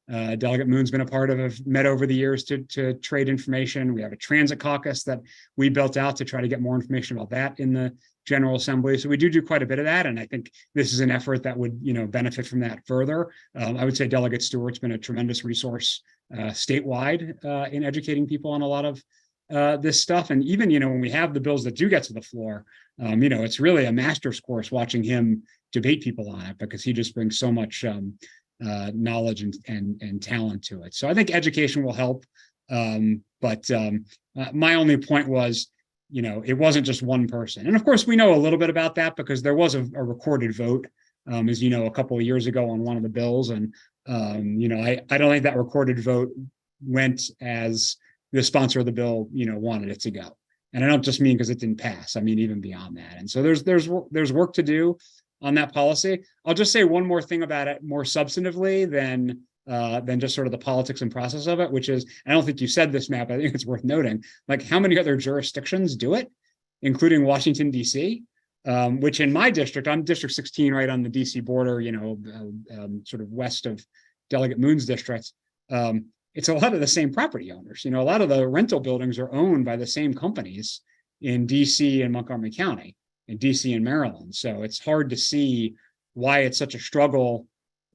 Delegate Moon's been a part of, have met over the years to trade information. We have a transit caucus that we built out to try to get more information about that in the General Assembly. So we do quite a bit of that. And I think this is an effort that would, benefit from that further. I would say Delegate Stewart's been a tremendous resource statewide in educating people on a lot of this stuff. And even, when we have the bills that do get to the floor, it's really a master's course watching him debate people on it, because he just brings so much knowledge and talent to it. So I think education will help. But my only point was, it wasn't just one person. And of course, we know a little bit about that because there was a recorded vote, as you know, a couple of years ago on one of the bills. And, I don't think that recorded vote went as the sponsor of the bill, wanted it to go. And I don't just mean because it didn't pass. I mean, even beyond that. And so there's work to do on that policy. I'll just say one more thing about it more substantively than just sort of the politics and process of it, which is, I don't think you said this, Matt, but I think it's worth noting, like how many other jurisdictions do it, including Washington, D.C., which in my district, I'm District 16, right on the D.C. border, sort of west of Delegate Moon's district. It's a lot of the same property owners. A lot of the rental buildings are owned by the same companies in D.C. and Montgomery County, in DC and Maryland. So it's hard to see why it's such a struggle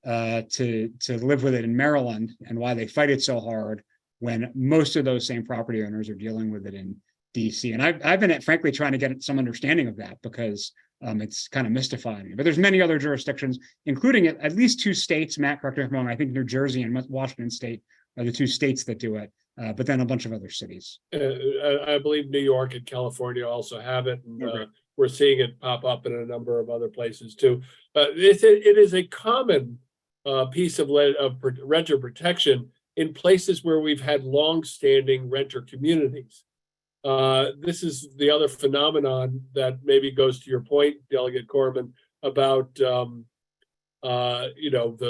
to live with it in Maryland, and why they fight it so hard when most of those same property owners are dealing with it in DC. And I've been frankly trying to get some understanding of that, because it's kind of mystifying me. But there's many other jurisdictions, including at least 2 states, Matt, correct me if I'm wrong, I think New Jersey and Washington State are the 2 states that do it, but then a bunch of other cities. I believe New York and California also have it. And, Okay. We're seeing it pop up in a number of other places too. It is a common piece of renter protection in places where we've had long-standing renter communities. This is the other phenomenon that maybe goes to your point, Delegate Corman, about the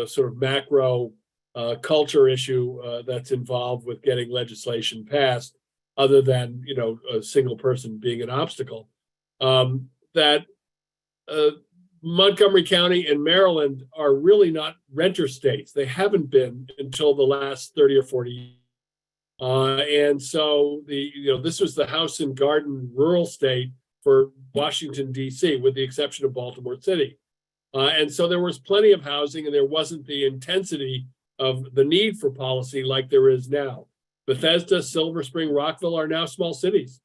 sort of macro culture issue that's involved with getting legislation passed, other than a single person being an obstacle. That Montgomery County and Maryland are really not renter states. They haven't been until the last 30 or 40 years. And so this was the house and garden rural state for Washington, D.C., with the exception of Baltimore City. And so there was plenty of housing, and there wasn't the intensity of the need for policy like there is now. Bethesda, Silver Spring, Rockville are now small cities.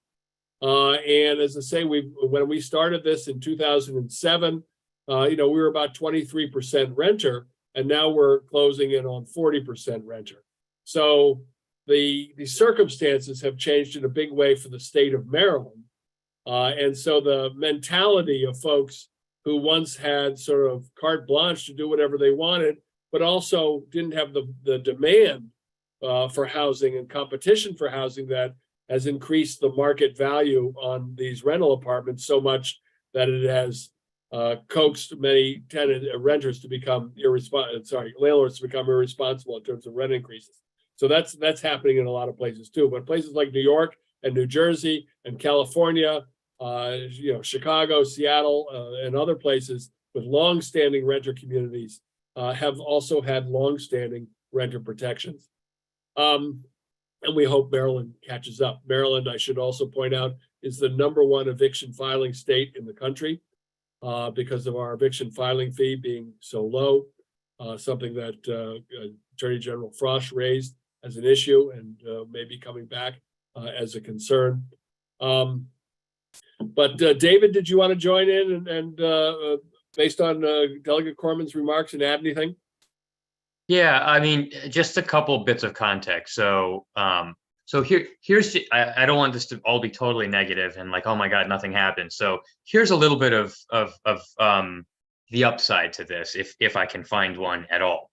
And as I say, when we started this in 2007, we were about 23% renter, and now we're closing in on 40% renter. So the circumstances have changed in a big way for the state of Maryland. And so the mentality of folks who once had sort of carte blanche to do whatever they wanted, but also didn't have the demand for housing and competition for housing that has increased the market value on these rental apartments so much that it has coaxed many renters to become landlords to become irresponsible in terms of rent increases. So that's happening in a lot of places too. But places like New York and New Jersey and California, Chicago, Seattle, and other places with long-standing renter communities have also had long-standing renter protections. And we hope Maryland catches up. Maryland, I should also point out, is the #1 eviction filing state in the country because of our eviction filing fee being so low, something that Attorney General Frost raised as an issue and may be coming back as a concern. But David, did you want to join in and based on Delegate Corman's remarks and add anything? Yeah, I mean, just a couple bits of context. So, here's I don't want this to all be totally negative and like, oh my God, nothing happened. So here's a little bit of the upside to this, if I can find one at all.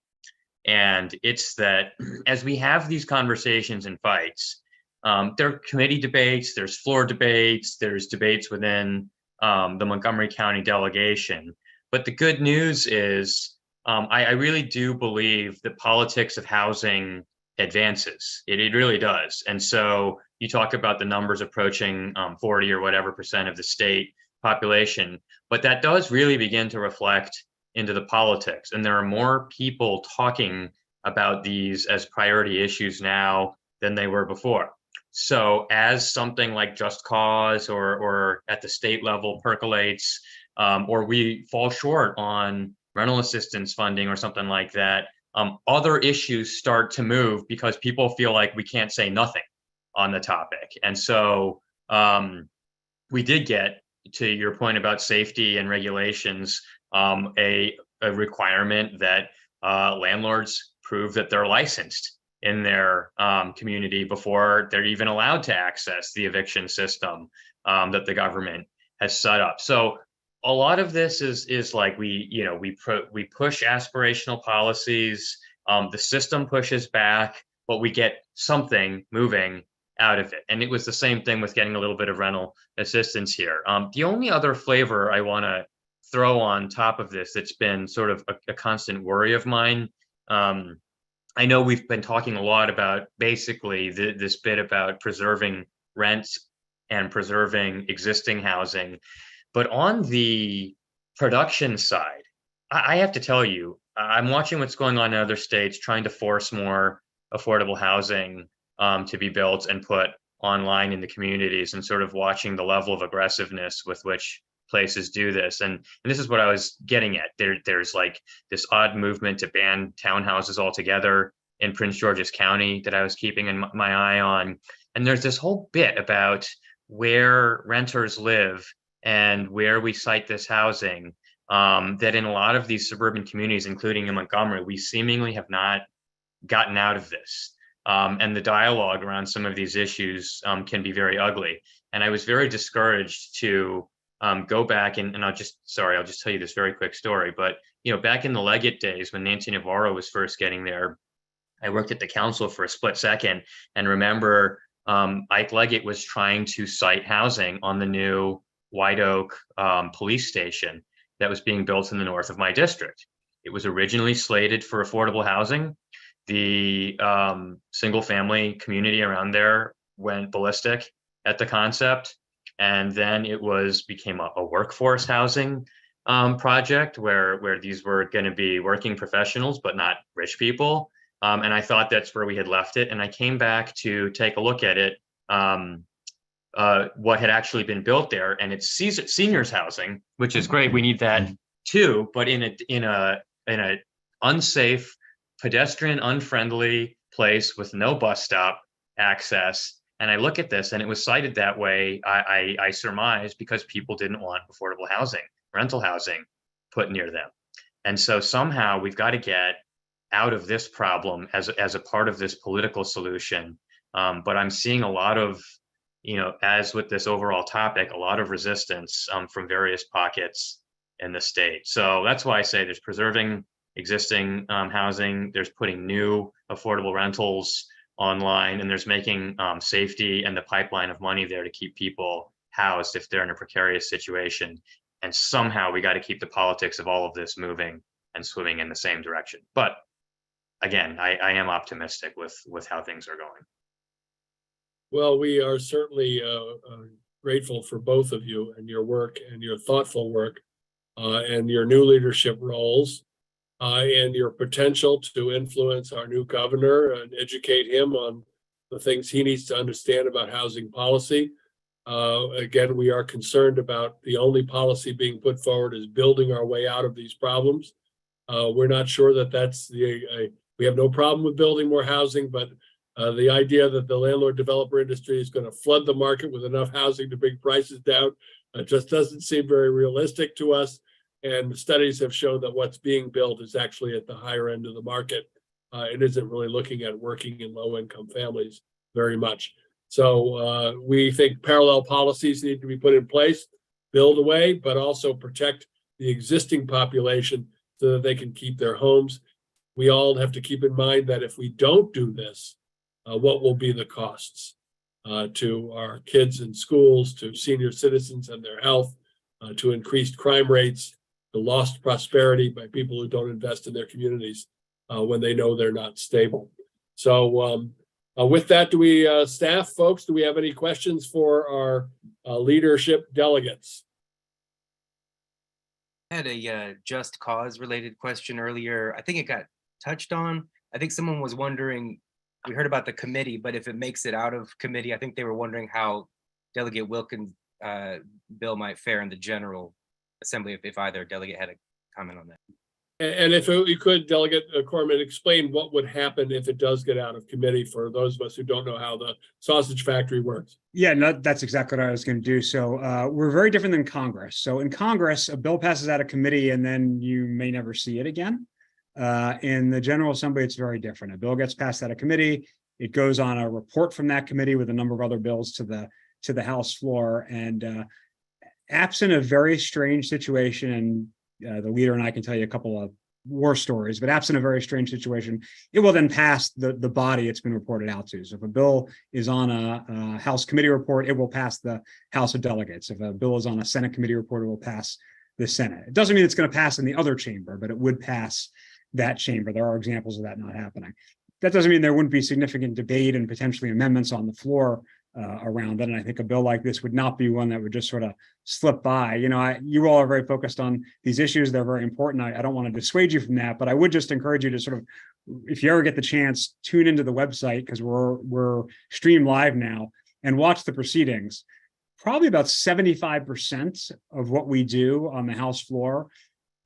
And it's that as we have these conversations and fights, there are committee debates, there's floor debates, there's debates within the Montgomery County delegation. But the good news is, I really do believe the politics of housing advances. It really does. And so you talk about the numbers approaching 40 or whatever % of the state population, but that does really begin to reflect into the politics. And there are more people talking about these as priority issues now than they were before. So as something like Just Cause or at the state level percolates, or we fall short on rental assistance funding or something like that, other issues start to move because people feel like we can't say nothing on the topic. And so we did get, to your point about safety and regulations, a requirement that landlords prove that they're licensed in their community before they're even allowed to access the eviction system that the government has set up. So a lot of this is like we push aspirational policies, the system pushes back, but we get something moving out of it. And it was the same thing with getting a little bit of rental assistance here. The only other flavor I want to throw on top of this that's been sort of a constant worry of mine. I know we've been talking a lot about basically this bit about preserving rents and preserving existing housing, but on the production side, I have to tell you, I'm watching what's going on in other states trying to force more affordable housing to be built and put online in the communities, and sort of watching the level of aggressiveness with which places do this. And this is what I was getting at. There's like this odd movement to ban townhouses altogether in Prince George's County that I was keeping my eye on. And there's this whole bit about where renters live and where we site this housing, that in a lot of these suburban communities, including in Montgomery, we seemingly have not gotten out of this. And the dialogue around some of these issues can be very ugly. And I was very discouraged to go back and I'll just tell you this very quick story. But, back in the Leggett days when Nancy Navarro was first getting there, I worked at the council for a split second and remember Ike Leggett was trying to site housing on the new White Oak police station that was being built in the north of my district. It was originally slated for affordable housing. The single family community around there went ballistic at the concept. And then it became a workforce housing project where these were going to be working professionals, but not rich people. And I thought that's where we had left it. And I came back to take a look at it, what had actually been built there. And it's seniors housing, which is great. We need that too, but in a unsafe, pedestrian unfriendly place with no bus stop access. And I look at this and it was cited that way, I surmise, because people didn't want affordable housing, rental housing put near them. And so somehow we've got to get out of this problem as a part of this political solution. But I'm seeing a lot of, as with this overall topic, a lot of resistance from various pockets in the state. So that's why I say there's preserving existing housing, there's putting new affordable rentals online, and there's making safety and the pipeline of money there to keep people housed if they're in a precarious situation. And somehow we got to keep the politics of all of this moving and swimming in the same direction. But again, I am optimistic with how things are going. Well, we are certainly grateful for both of you and your work and your thoughtful work and your new leadership roles. And your potential to influence our new governor and educate him on the things he needs to understand about housing policy. Again, we are concerned about the only policy being put forward is building our way out of these problems. We're not sure that that's we have no problem with building more housing, but the idea that the landlord developer industry is going to flood the market with enough housing to bring prices down just doesn't seem very realistic to us. And studies have shown that what's being built is actually at the higher end of the market. It isn't really looking at working in low-income families very much. So we think parallel policies need to be put in place, build away, but also protect the existing population so that they can keep their homes. We all have to keep in mind that if we don't do this, what will be the costs to our kids in schools, to senior citizens and their health, to increased crime rates, the lost prosperity by people who don't invest in their communities when they know they're not stable. So with that, do we staff folks, do we have any questions for our leadership delegates? I had a Just Cause related question earlier. I think it got touched on. I think someone was wondering, we heard about the committee, but if it makes it out of committee, I think they were wondering how Delegate Wilkins' bill might fare in the General Assembly, if either delegate had a comment on that. And if you could, Delegate Corman, explain what would happen if it does get out of committee for those of us who don't know how the sausage factory works. Yeah, no, that's exactly what I was going to do. So we're very different than Congress. So in Congress, a bill passes out of committee and then you may never see it again. In the General Assembly, it's very different. A bill gets passed out of committee. It goes on a report from that committee with a number of other bills to the House floor. And absent a very strange situation, and the leader and I can tell you a couple of war stories, but absent a very strange situation, it will then pass the body it's been reported out to. So if a bill is on a House committee report, it will pass the House of Delegates. If a bill is on a Senate committee report, it will pass the Senate. It doesn't mean it's going to pass in the other chamber, but it would pass that chamber. There are examples of that not happening. That doesn't mean there wouldn't be significant debate and potentially amendments on the floor around it. And I think a bill like this would not be one that would just sort of slip by. You know, you all are very focused on these issues. They're very important. I don't want to dissuade you from that, but I would just encourage you to sort of, if you ever get the chance, tune into the website, because we're streamed live now, and watch the proceedings. Probably about 75% of what we do on the House floor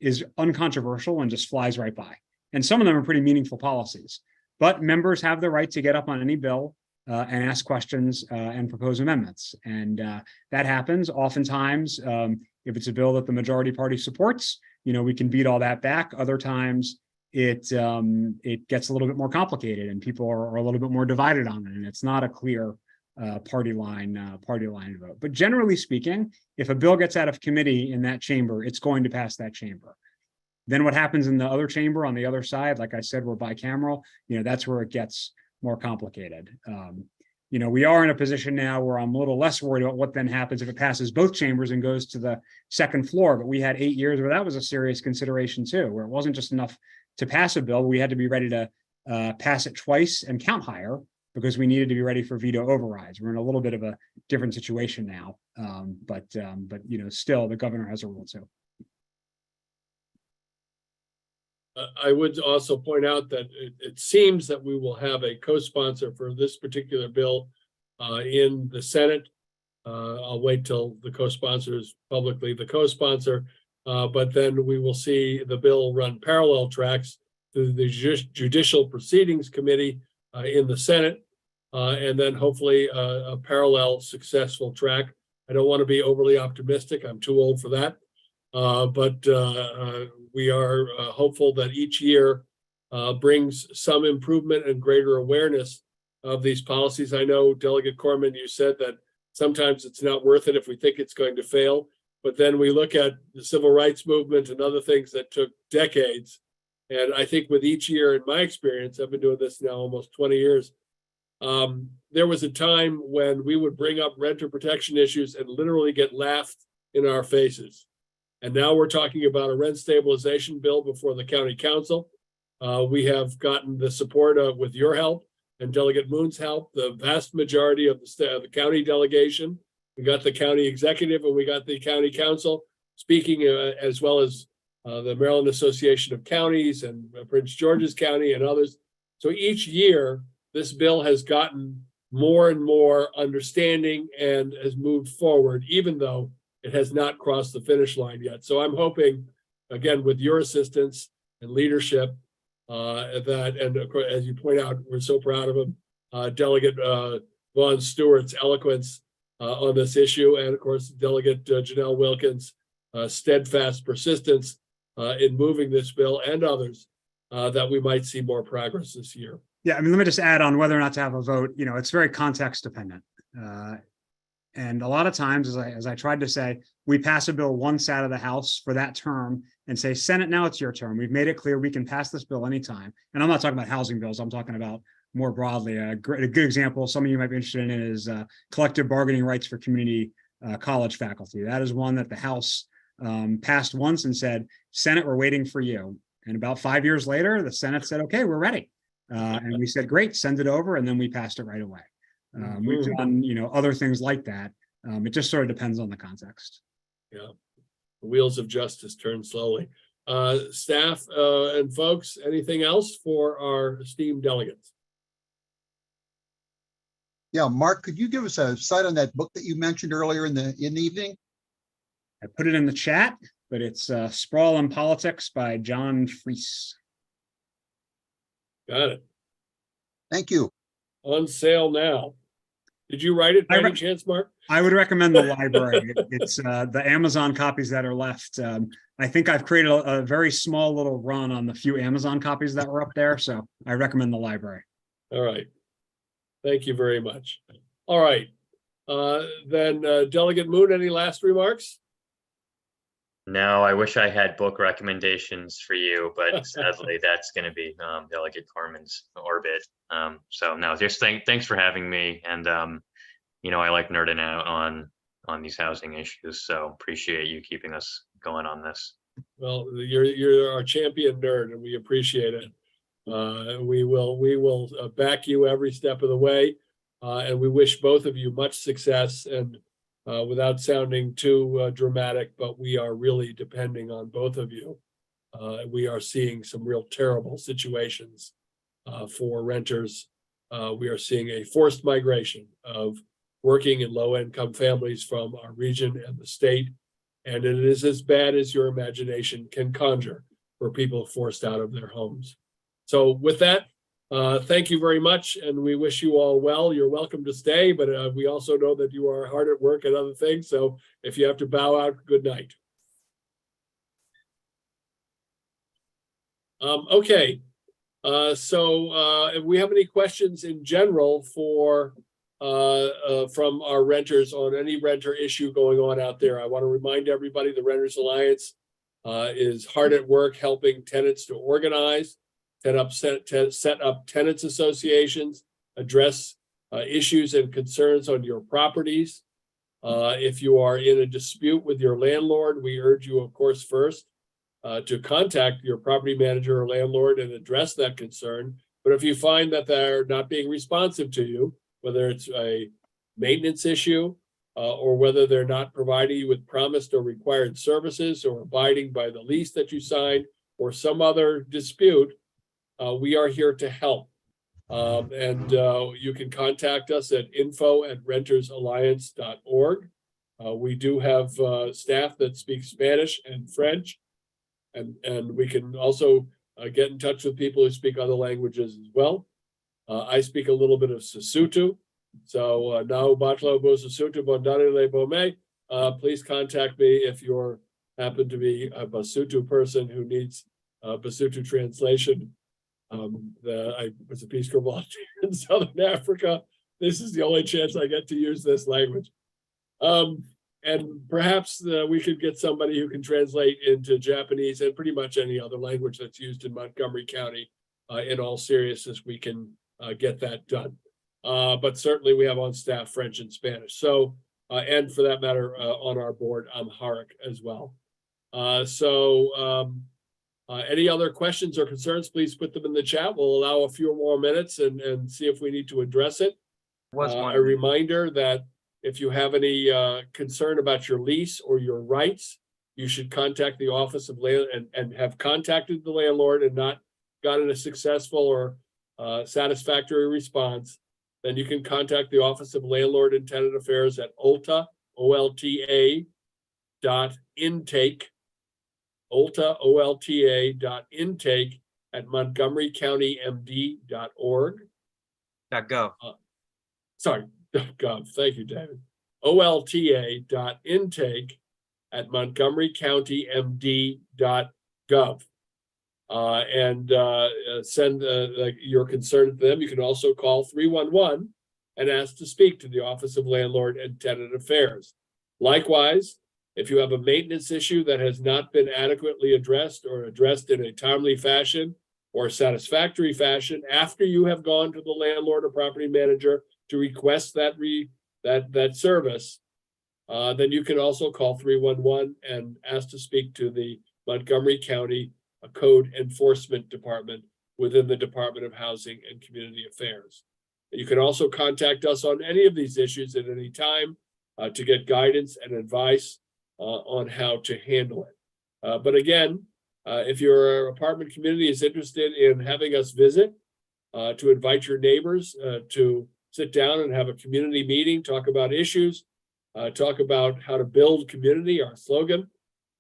is uncontroversial and just flies right by. And some of them are pretty meaningful policies. But members have the right to get up on any bill and ask questions and propose amendments. And that happens oftentimes. If it's a bill that the majority party supports, you know, we can beat all that back. Other times it gets a little bit more complicated and people are a little bit more divided on it. And it's not a clear party line vote. But generally speaking, if a bill gets out of committee in that chamber, it's going to pass that chamber. Then what happens in the other chamber on the other side, like I said, we're bicameral, you know, that's where it gets more complicated. You know, we are in a position now where I'm a little less worried about what then happens if it passes both chambers and goes to the second floor. But we had 8 years where that was a serious consideration too, where it wasn't just enough to pass a bill. We had to be ready to pass it twice and count higher because we needed to be ready for veto overrides. We're in a little bit of a different situation now. But you know, still the governor has a rule too. I would also point out that it seems that we will have a co-sponsor for this particular bill in the Senate. I'll wait till the co-sponsor is publicly the co-sponsor, but then we will see the bill run parallel tracks through the Judicial Proceedings Committee in the Senate, and then hopefully a parallel successful track. I don't want to be overly optimistic. I'm too old for that. But we are hopeful that each year brings some improvement and greater awareness of these policies. I know, Delegate Corman, you said that sometimes it's not worth it if we think it's going to fail. But then we look at the civil rights movement and other things that took decades. And I think with each year, in my experience, I've been doing this now almost 20 years, there was a time when we would bring up renter protection issues and literally get laughed in our faces. And now we're talking about a rent stabilization bill before the county council. We have gotten the support with your help and Delegate Moon's help, the vast majority of the county delegation. We got the county executive and we got the county council speaking, as well as the Maryland Association of Counties and Prince George's County and others. So each year, this bill has gotten more and more understanding and has moved forward, even though it has not crossed the finish line yet. So I'm hoping, again, with your assistance and leadership, that, and of course, as you point out, we're so proud of him, Delegate Vaughn Stewart's eloquence on this issue, and of course, Delegate Janelle Wilkins' steadfast persistence in moving this bill and others, that we might see more progress this year. Yeah, I mean, let me just add on whether or not to have a vote. You know, it's very context dependent. And a lot of times, as I tried to say, we pass a bill once out of the House for that term and say, Senate, now it's your term. We've made it clear we can pass this bill anytime. And I'm not talking about housing bills. I'm talking about more broadly. A good example, some of you might be interested in, is collective bargaining rights for community college faculty. That is one that the House passed once and said, Senate, we're waiting for you. And about 5 years later, the Senate said, okay, we're ready. And we said, great, send it over. And then we passed it right away. We've done, you know, other things like that. It just sort of depends on the context. Yeah, the wheels of justice turn slowly. Staff and folks, anything else for our esteemed delegates? Yeah, Mark, could you give us a cite on that book that you mentioned earlier in the evening? I put it in the chat, but it's Sprawl and Politics by John Fries. Got it. Thank you. On sale now. Did you write it by any chance, Mark? I would recommend the library. It's the Amazon copies that are left. I think I've created a very small little run on the few Amazon copies that were up there, so I recommend the library. All right. Thank you very much. All right. Then Delegate Moon, any last remarks? No, I wish I had book recommendations for you, but sadly that's going to be Delegate Corman's orbit. So no, just thanks for having me. And I like nerding out on these housing issues. So appreciate you keeping us going on this. Well, you're our champion nerd, and we appreciate it. We will back you every step of the way, and we wish both of you much success. And without sounding too dramatic, but we are really depending on both of you. We are seeing some real terrible situations for renters. We are seeing a forced migration of working and low-income families from our region and the state. And it is as bad as your imagination can conjure for people forced out of their homes. So with that, thank you very much, and we wish you all well. You're welcome to stay, but we also know that you are hard at work and other things. So if you have to bow out, good night. Okay, so if we have any questions in general for from our renters on any renter issue going on out there, I want to remind everybody the Renters Alliance is hard at work helping tenants to organize, set up tenants associations, address issues and concerns on your properties. If you are in a dispute with your landlord, we urge you, of course, first to contact your property manager or landlord and address that concern. But if you find that they're not being responsive to you, whether it's a maintenance issue or whether they're not providing you with promised or required services or abiding by the lease that you signed or some other dispute, we are here to help. And you can contact us at info@rentersalliance.org. We do have staff that speak Spanish and French, and we can also get in touch with people who speak other languages as well. I speak a little bit of Sesotho, so now Batlo Bo Sesotho Bondare Le Bome. Please contact me if you happen to be a Basotho person who needs Basotho translation. I was a Peace Corps volunteer in Southern Africa. This is the only chance I get to use this language. And perhaps we could get somebody who can translate into Japanese and pretty much any other language that's used in Montgomery County. In all seriousness, we can get that done. But certainly we have on staff French and Spanish. So, and for that matter, on our board, Amharic as well. Any other questions or concerns, please put them in the chat. We'll allow a few more minutes and see if we need to address it. A reminder that if you have any concern about your lease or your rights, you should contact the Office of Land and have contacted the landlord and not gotten a successful or satisfactory response. Then you can contact the Office of Landlord and Tenant Affairs at OLTA, OLTA .intake, OLTA, OLTA.intake at montgomerycountymd.org. .gov. Sorry, .gov. Thank you, David. OLTA.intake at montgomerycountymd.gov. And send your concern to them. You can also call 311 and ask to speak to the Office of Landlord and Tenant Affairs. Likewise, if you have a maintenance issue that has not been adequately addressed or addressed in a timely fashion or satisfactory fashion after you have gone to the landlord or property manager to request that service, then you can also call 311 and ask to speak to the Montgomery County Code Enforcement Department within the Department of Housing and Community Affairs. You can also contact us on any of these issues at any time to get guidance and advice on how to handle it. But again, If your apartment community is interested in having us visit, to invite your neighbors to sit down and have a community meeting, talk about issues, talk about how to build community, our slogan,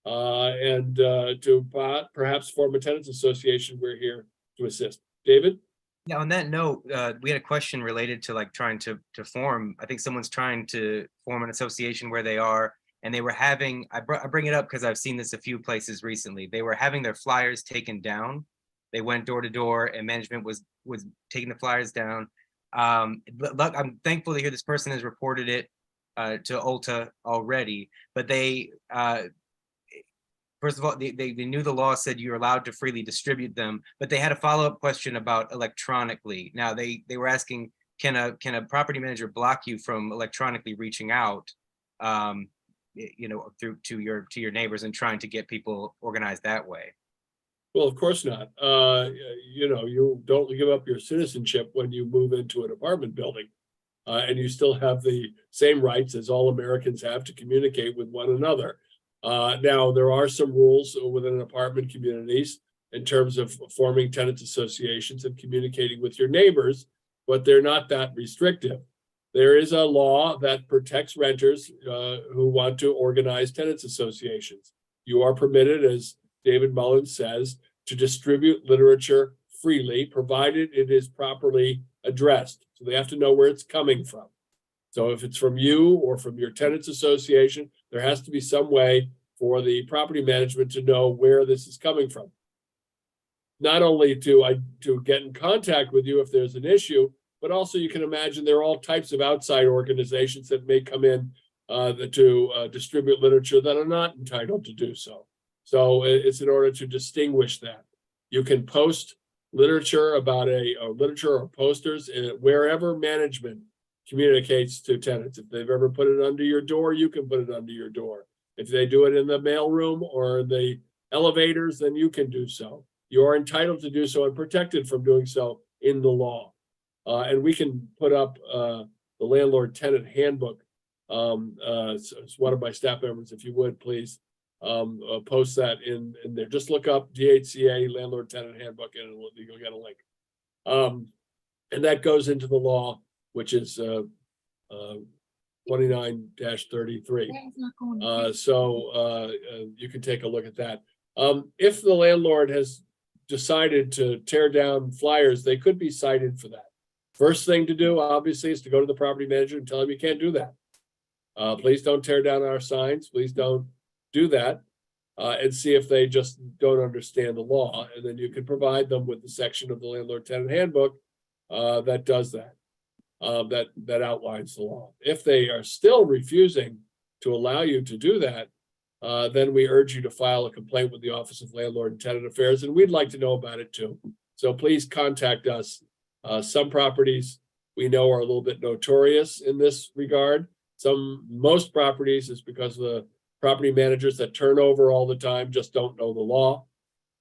and to perhaps form a tenants association, we're here to assist. David? Yeah, on that note, we had a question related to like trying to form, I think someone's trying to form an association where they are, and they were having, I bring it up because I've seen this a few places recently. They were having their flyers taken down. They went door to door and management was taking the flyers down. I'm thankful to hear this person has reported it to Ulta already, but they, first of all, they knew the law said you're allowed to freely distribute them, but they had a follow-up question about electronically. Now they were asking, can a property manager block you from electronically reaching out, through to your neighbors and trying to get people organized that way? Well, of course not. You don't give up your citizenship when you move into an apartment building. And you still have the same rights as all Americans have to communicate with one another. Now, there are some rules within apartment communities in terms of forming tenants associations and communicating with your neighbors, but they're not that restrictive. There is a law that protects renters who want to organize tenants associations. You are permitted, as David Mullins says, to distribute literature freely, provided it is properly addressed. So they have to know where it's coming from. So if it's from you or from your tenants association, there has to be some way for the property management to know where this is coming from. Not only to get in contact with you if there's an issue, but also you can imagine there are all types of outside organizations that may come in to distribute literature that are not entitled to do so. So it's in order to distinguish that. You can post literature about literature or posters wherever management communicates to tenants. If they've ever put it under your door, you can put it under your door. If they do it in the mailroom or the elevators, then you can do so. You are entitled to do so and protected from doing so in the law. And we can put up the landlord tenant handbook. It's one of my staff members, if you would, please post that in there. Just look up DHCA landlord tenant handbook and you'll get a link. And that goes into the law, which is 29-33. So you can take a look at that. If the landlord has decided to tear down flyers, they could be cited for that. First thing to do, obviously, is to go to the property manager and tell him you can't do that. Please don't tear down our signs. Please don't do that. And see if they just don't understand the law. And then you can provide them with the section of the landlord tenant handbook that does that. That outlines the law. If they are still refusing to allow you to do that, then we urge you to file a complaint with the Office of Landlord and Tenant Affairs, and we'd like to know about it too. So please contact us. Some properties we know are a little bit notorious in this regard. Most properties is because the property managers that turn over all the time just don't know the law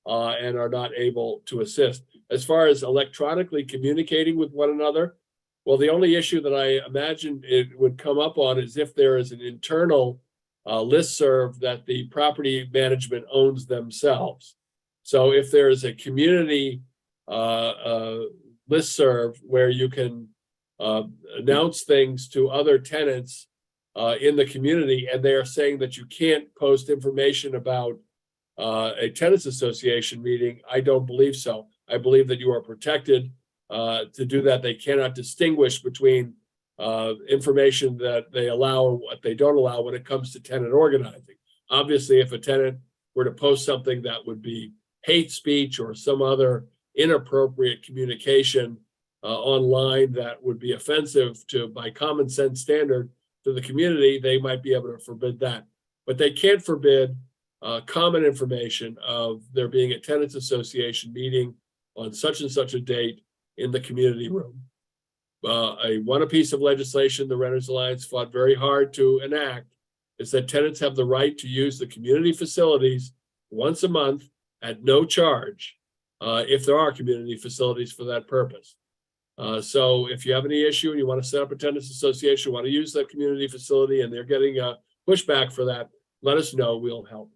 and are not able to assist. As far as electronically communicating with one another, well, the only issue that I imagine it would come up on is if there is an internal listserv that the property management owns themselves. So if there is a community listserv where you can announce things to other tenants in the community, and they are saying that you can't post information about a tenants association meeting, I don't believe so. I believe that you are protected to do that. They cannot distinguish between information that they allow and what they don't allow when it comes to tenant organizing. Obviously, if a tenant were to post something that would be hate speech or some other inappropriate communication online that would be offensive to, by common sense standard, to the community, they might be able to forbid that. But they can't forbid common information of there being a tenants association meeting on such and such a date in the community room. A piece of legislation the Renters Alliance fought very hard to enact is that tenants have the right to use the community facilities once a month at no charge if there are community facilities for that purpose. So if you have any issue and you want to set up a tenants association, want to use that community facility and they're getting a pushback for that, let us know, we'll help.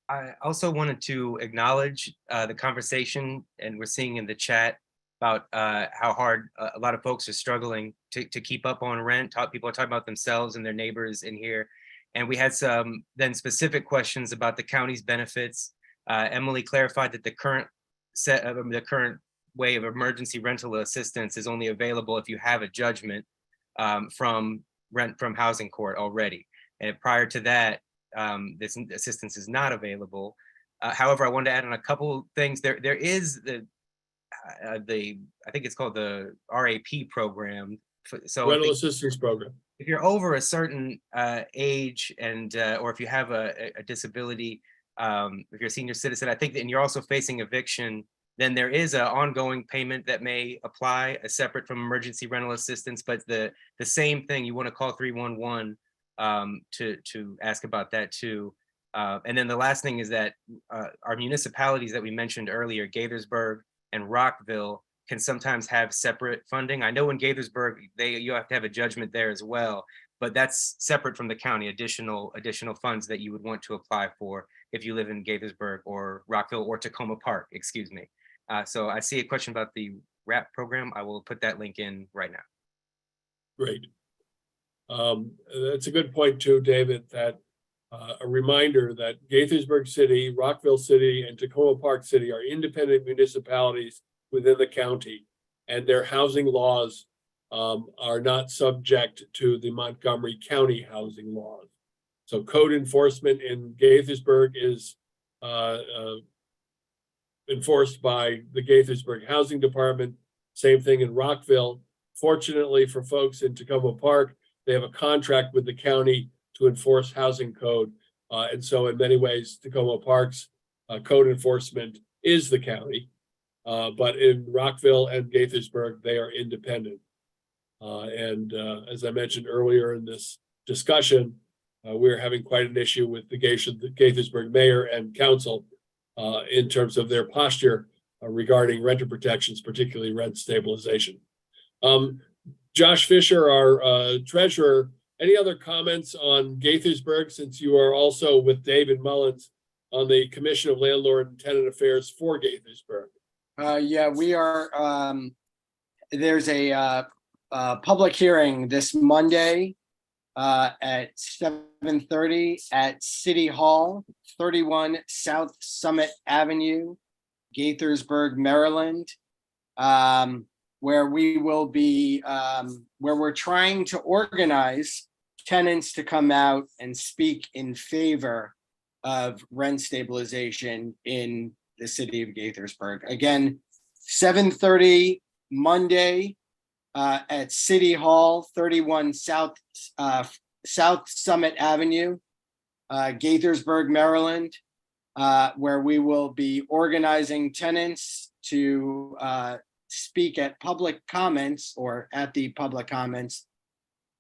I also wanted to acknowledge the conversation, and we're seeing in the chat about how hard a lot of folks are struggling to keep up on rent. People are talking about themselves and their neighbors in here. And we had some then specific questions about the county's benefits. Emily clarified that the current way of emergency rental assistance is only available if you have a judgment from housing court already. And prior to that, this assistance is not available. However, I wanted to add on a couple things. There is I think it's called the RAP program. So Rental assistance program. if you're over a certain age and or if you have a disability, if you're a senior citizen, I think that, and you're also facing eviction, then there is an ongoing payment that may apply separate from emergency rental assistance. But the same thing, you want to call 311 to ask about that too. And then the last thing is that our municipalities that we mentioned earlier, Gaithersburg and Rockville, can sometimes have separate funding. I know in Gaithersburg, you have to have a judgment there as well, but that's separate from the county, additional funds that you would want to apply for if you live in Gaithersburg or Rockville or Tacoma Park, excuse me. So I see a question about the RAP program. I will put that link in right now. Great. That's a good point too, David, that a reminder that Gaithersburg City, Rockville City, and Tacoma Park City are independent municipalities within the county, and their housing laws are not subject to the Montgomery County housing laws. So code enforcement in Gaithersburg is enforced by the Gaithersburg Housing Department. Same thing in Rockville. Fortunately for folks in Tacoma Park, they have a contract with the county to enforce housing code. And so in many ways, Tacoma Park's code enforcement is the county. But in Rockville and Gaithersburg, they are independent. And as I mentioned earlier in this discussion, we're having quite an issue with the Gaithersburg mayor and council in terms of their posture regarding renter protections, particularly rent stabilization. Josh Fisher, our treasurer, any other comments on Gaithersburg, since you are also with David Mullins on the Commission of Landlord and Tenant Affairs for Gaithersburg? Yeah, we are. There's a public hearing this Monday at 7:30 at City Hall, 31 South Summit Avenue, Gaithersburg, Maryland, where we will be, where we're trying to organize tenants to come out and speak in favor of rent stabilization in the city of Gaithersburg. Again, 7:30 Monday at City Hall, 31 South Summit Avenue, Gaithersburg, Maryland, where we will be organizing tenants to speak at public comments or at the public comments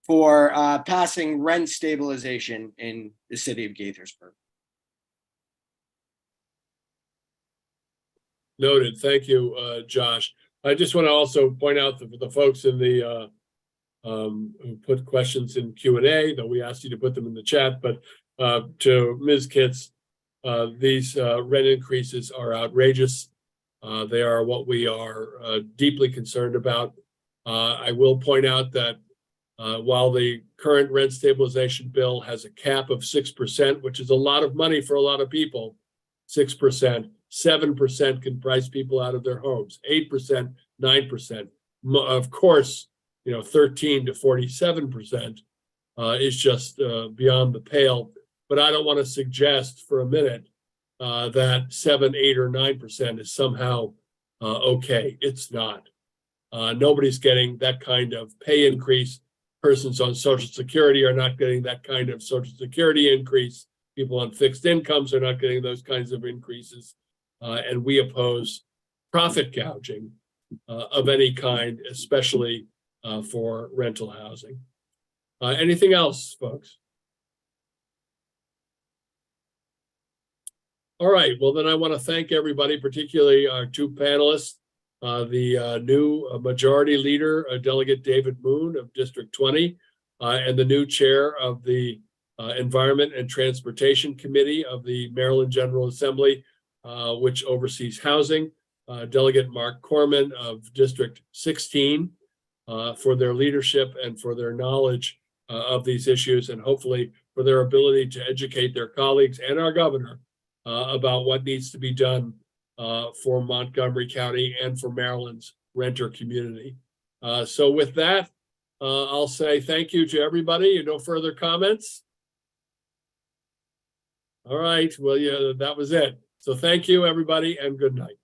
for passing rent stabilization in the city of Gaithersburg. Noted. Thank you, Josh. I just want to also point out that for the folks in the who put questions in Q&A, though we asked you to put them in the chat, but to Ms. Kitts, these rent increases are outrageous. They are what we are deeply concerned about. I will point out that while the current rent stabilization bill has a cap of 6%, which is a lot of money for a lot of people, 6%, 7% can price people out of their homes, 8%, 9%. Of course, 13 to 47% is just beyond the pale. But I don't want to suggest for a minute that 7, 8, or 9% is somehow okay. It's not. Nobody's getting that kind of pay increase. Persons on Social Security are not getting that kind of Social Security increase. People on fixed incomes are not getting those kinds of increases. And we oppose profit gouging of any kind, especially for rental housing. Anything else, folks? All right, well, then I want to thank everybody, particularly our two panelists, the new majority leader, Delegate David Moon of District 20, and the new chair of the Environment and Transportation Committee of the Maryland General Assembly, which oversees housing, Delegate Mark Corman of District 16, for their leadership and for their knowledge of these issues, and hopefully for their ability to educate their colleagues and our governor about what needs to be done for Montgomery County and for Maryland's renter community. So with that, I'll say thank you to everybody. No further comments? All right, well, yeah, that was it. So thank you, everybody, and good night.